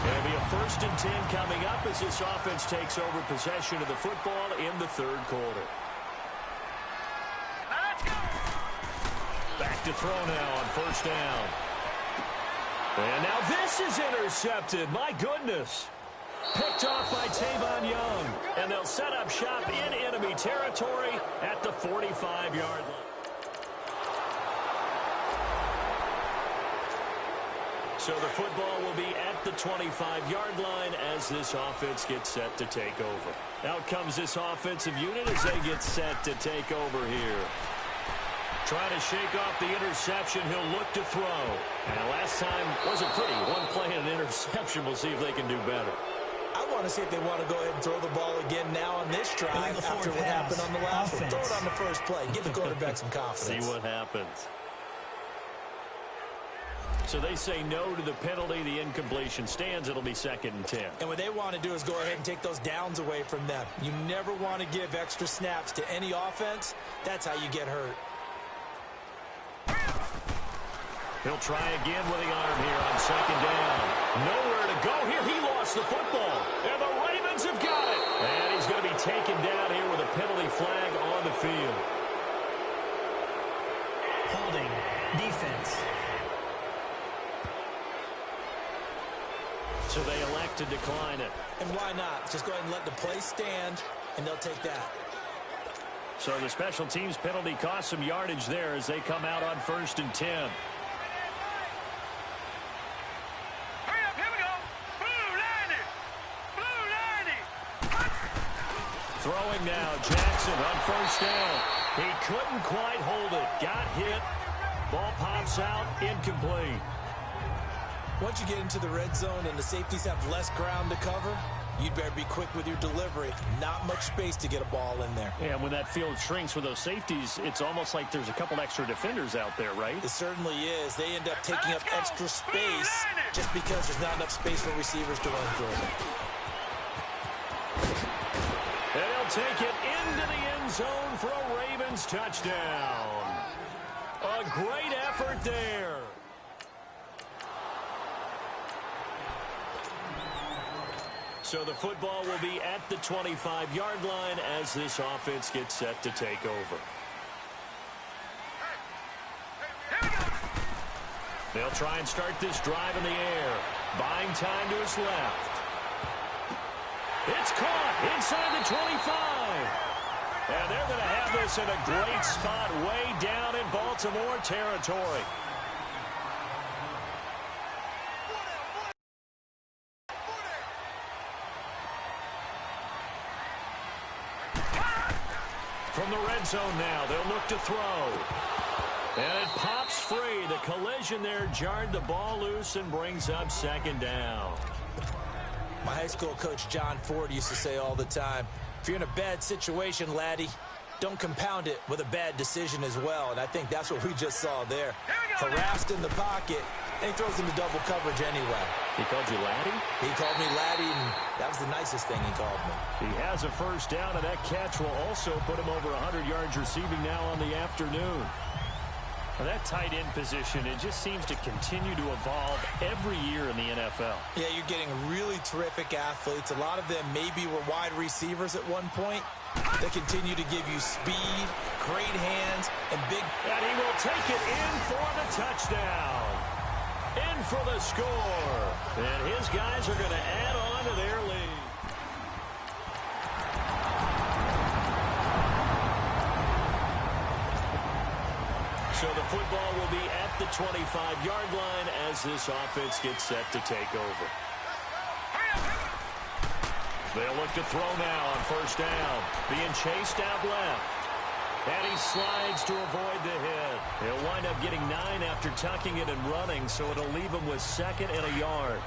It'll be a 1st and 10 coming up as this offense takes over possession of the football in the 3rd quarter. Let's go. Back to throw now on 1st down. And now this is intercepted. My goodness. Picked off by Tavon Young. And they'll set up shop in enemy territory at the 45-yard line. So the football will be at the 25-yard line as this offense gets set to take over. Out comes this offensive unit as they get set to take over here. Trying to shake off the interception. He'll look to throw. And last time wasn't pretty. One play and an interception. We'll see if they can do better. I want to see if they want to go ahead and throw the ball again now on this drive after what happened on the last one. Throw it on the first play. Give the quarterback some confidence. See what happens. So they say no to the penalty. The incompletion stands. It'll be 2nd and 10. And what they want to do is go ahead and take those downs away from them. You never want to give extra snaps to any offense. That's how you get hurt. He'll try again with the arm here on 2nd down. Nowhere to go here. He lost the football. And the Ravens have got it. And he's going to be taken down here with a penalty flag on the field. Holding. Defense. So they elect to decline it. And why not? Just go ahead and let the play stand, and they'll take that. So the special teams penalty cost some yardage there as they come out on 1st and 10. Hurry up, here we go. Blue 90. Blue 90. Throwing now, Jackson on 1st down. He couldn't quite hold it. Got hit. Ball pops out, incomplete. Once you get into the red zone and the safeties have less ground to cover, you'd better be quick with your delivery. Not much space to get a ball in there. Yeah, when that field shrinks with those safeties, it's almost like there's a couple extra defenders out there, right? It certainly is. They end up taking up extra space just because there's not enough space for receivers to run through. And he'll take it into the end zone for a Ravens touchdown. A great effort there. So the football will be at the 25-yard line as this offense gets set to take over. They'll try and start this drive in the air. Buying time to his left. It's caught inside the 25. And they're going to have this in a great spot way down in Baltimore territory. From the red zone now, they'll look to throw. And it pops free. The collision there jarred the ball loose and brings up 2nd down. My high school coach, John Ford, used to say all the time, if you're in a bad situation, laddie, don't compound it with a bad decision as well. And I think that's what we just saw there. Harassed in the pocket, and he throws into double coverage anyway. He called you laddie? He called me laddie, and that was the nicest thing he called me. He has a 1st down, and that catch will also put him over 100 yards receiving now on the afternoon. Well, that tight end position, it just seems to continue to evolve every year in the NFL. Yeah, you're getting really terrific athletes. A lot of them maybe were wide receivers at one point. They continue to give you speed, great hands, and big... And he will take it in for the touchdown. In for the score. And his guys are going to add on to their lead. So the football will be at the 25-yard line as this offense gets set to take over. They'll look to throw now on 1st down. Being chased out left. And he slides to avoid the hit. He'll wind up getting 9 after tucking it and running, so it'll leave him with 2nd and a yard.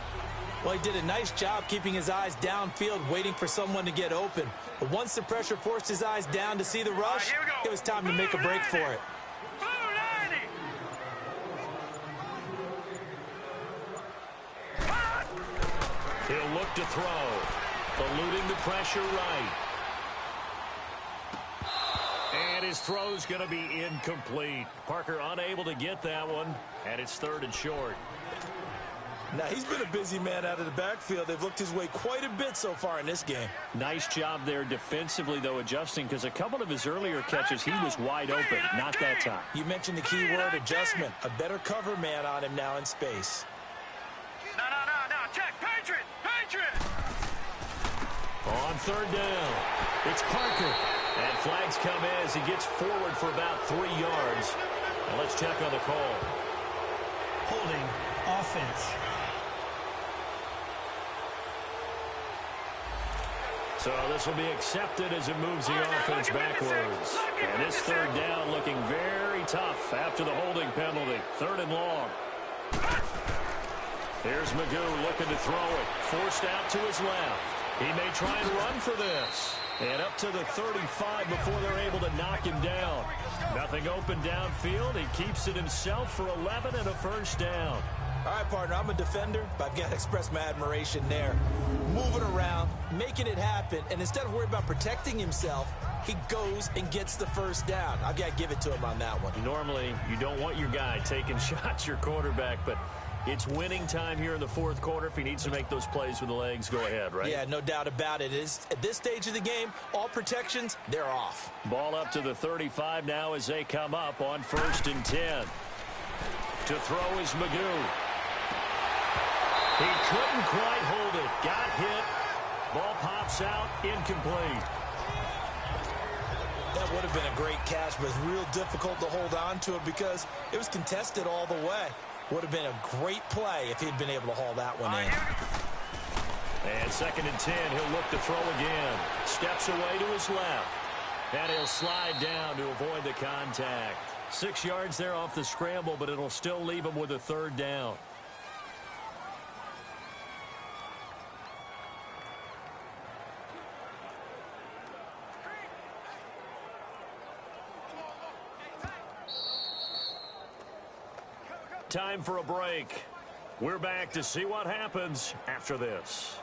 Well, he did a nice job keeping his eyes downfield, waiting for someone to get open. But once the pressure forced his eyes down to see the rush, it was time to make a break for it. He'll look to throw. Eluding the pressure right. And his throw's going to be incomplete. Parker unable to get that one. And it's 3rd and short. Now, he's been a busy man out of the backfield. They've looked his way quite a bit so far in this game. Nice job there defensively, though, adjusting, because a couple of his earlier catches, he was wide open. Not that time. You mentioned the key word, adjustment. A better cover man on him now in space. No. Check. Patriot. On 3rd down, it's Parker. And flags come in as he gets forward for about 3 yards. Now let's check on the call. Holding. Offense. So this will be accepted as it moves the offense backwards. And this 3rd down looking very tough after the holding penalty. 3rd and long. Here's Magoo looking to throw it. Forced out to his left. He may try and run for this. And up to the 35 before they're able to knock him down. Nothing open downfield. He keeps it himself for 11 and a first down. All right, partner, I'm a defender, but I've got to express my admiration there. Moving around, making it happen, and instead of worrying about protecting himself, he goes and gets the first down. I've got to give it to him on that one. Normally, you don't want your guy taking shots, your quarterback, but it's winning time here in the fourth quarter. If he needs to make those plays with the legs, go ahead, right? Yeah, no doubt about it. At this stage of the game, all protections, they're off. Ball up to the 35 now as they come up on 1st and 10. To throw is Magoo. He couldn't quite hold it. Got hit. Ball pops out. Incomplete. That would have been a great catch, but it's real difficult to hold on to it because it was contested all the way. Would have been a great play if he'd been able to haul that one in. And 2nd and 10. He'll look to throw again. Steps away to his left. And he'll slide down to avoid the contact. 6 yards there off the scramble, but it'll still leave him with a 3rd down. Time for a break. We're back to see what happens after this.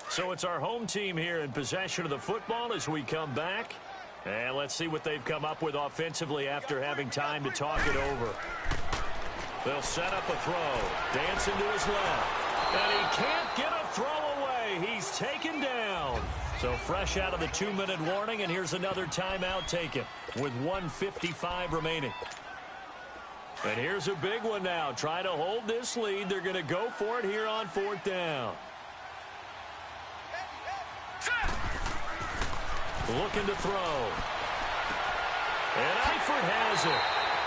So it's our home team here in possession of the football as we come back. And let's see what they've come up with offensively after having time to talk it over. They'll set up a throw. Dancing to his left. And he can't get a throw away. He's taken down. So fresh out of the 2-minute warning, and here's another timeout taken with 1:55 remaining. And here's a big one now. Trying to hold this lead. They're going to go for it here on 4th down. Looking to throw. And Eifert has it.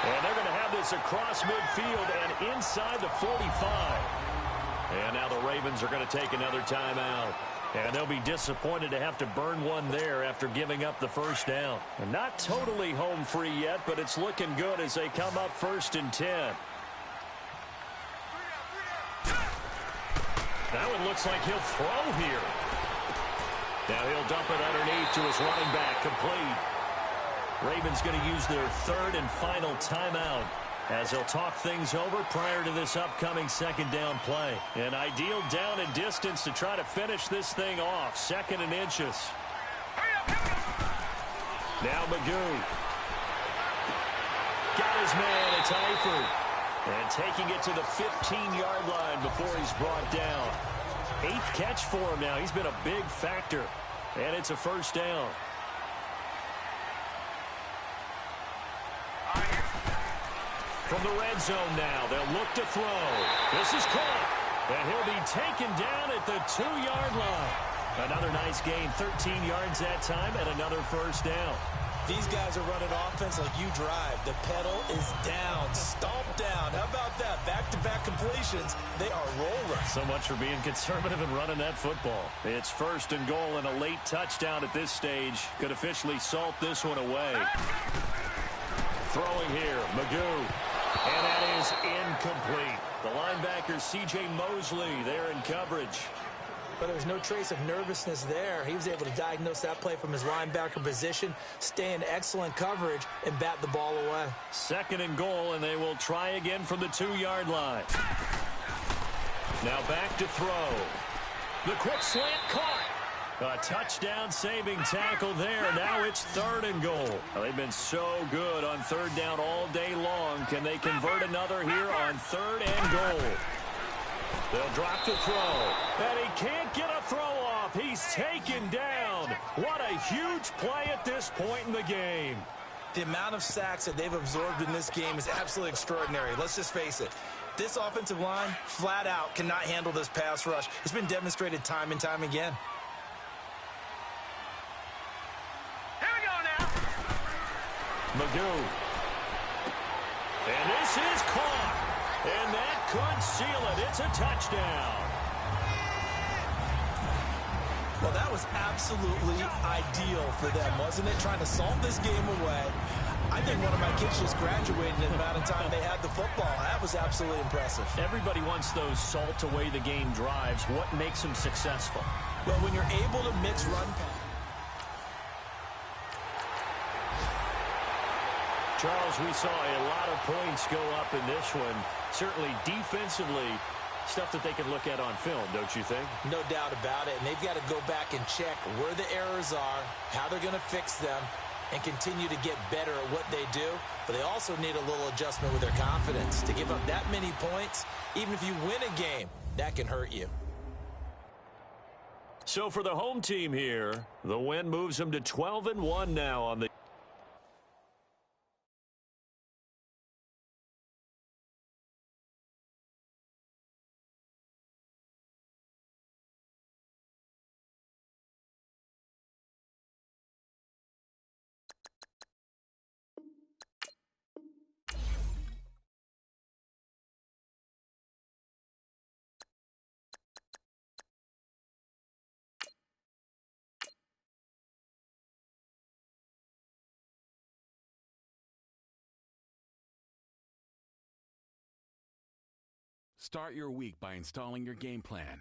And they're going to have this across midfield and inside the 45. And now the Ravens are going to take another timeout. And they'll be disappointed to have to burn one there after giving up the 1st down. And not totally home free yet, but it's looking good as they come up 1st and 10. That one looks like he'll throw here. Now he'll dump it underneath to his running back, complete. Ravens going to use their 3rd and final timeout as they'll talk things over prior to this upcoming 2nd down play. An ideal down and distance to try to finish this thing off. 2nd and inches. Now Magoo. Got his man, it's Eifert. And taking it to the 15-yard line before he's brought down. 8th catch for him now. He's been a big factor. And it's a 1st down. From the red zone now, they'll look to throw. This is caught. And he'll be taken down at the 2-yard line. Another nice gain, 13 yards that time, and another 1st down. These guys are running offense like you drive. The pedal is down, stomped down. How about that? Back-to-back completions. They are rolling. So much for being conservative and running that football. It's 1st and goal and a late touchdown at this stage. Could officially salt this one away. Throwing here, Magoo. And that is incomplete. The linebacker, C.J. Mosley, there in coverage. But there's no trace of nervousness there. He was able to diagnose that play from his linebacker position, stay in excellent coverage, and bat the ball away. 2nd and goal, and they will try again from the 2-yard line. Now back to throw. The quick slant caught. A touchdown-saving tackle there. Now it's 3rd and goal. Well, they've been so good on 3rd down all day long. Can they convert another here on 3rd and goal? They'll drop to throw. And he can't get a throw off. He's taken down. What a huge play at this point in the game. The amount of sacks that they've absorbed in this game is absolutely extraordinary. Let's just face it. This offensive line, flat out, cannot handle this pass rush. It's been demonstrated time and time again. Magoo. And this is caught. And that could seal it. It's a touchdown. Well, that was absolutely ideal for them, wasn't it? Trying to solve this game away. I think one of my kids just graduated in the amount of time they had the football. That was absolutely impressive. Everybody wants those salt away the game drives. What makes them successful? Well, when you're able to mix run pass. Charles, we saw a lot of points go up in this one. Certainly defensively, stuff that they can look at on film, don't you think? No doubt about it. And they've got to go back and check where the errors are, how they're going to fix them, and continue to get better at what they do. But they also need a little adjustment with their confidence. To give up that many points, even if you win a game, that can hurt you. So for the home team here, the win moves them to 12-1 now on the Start your week by installing your game plan.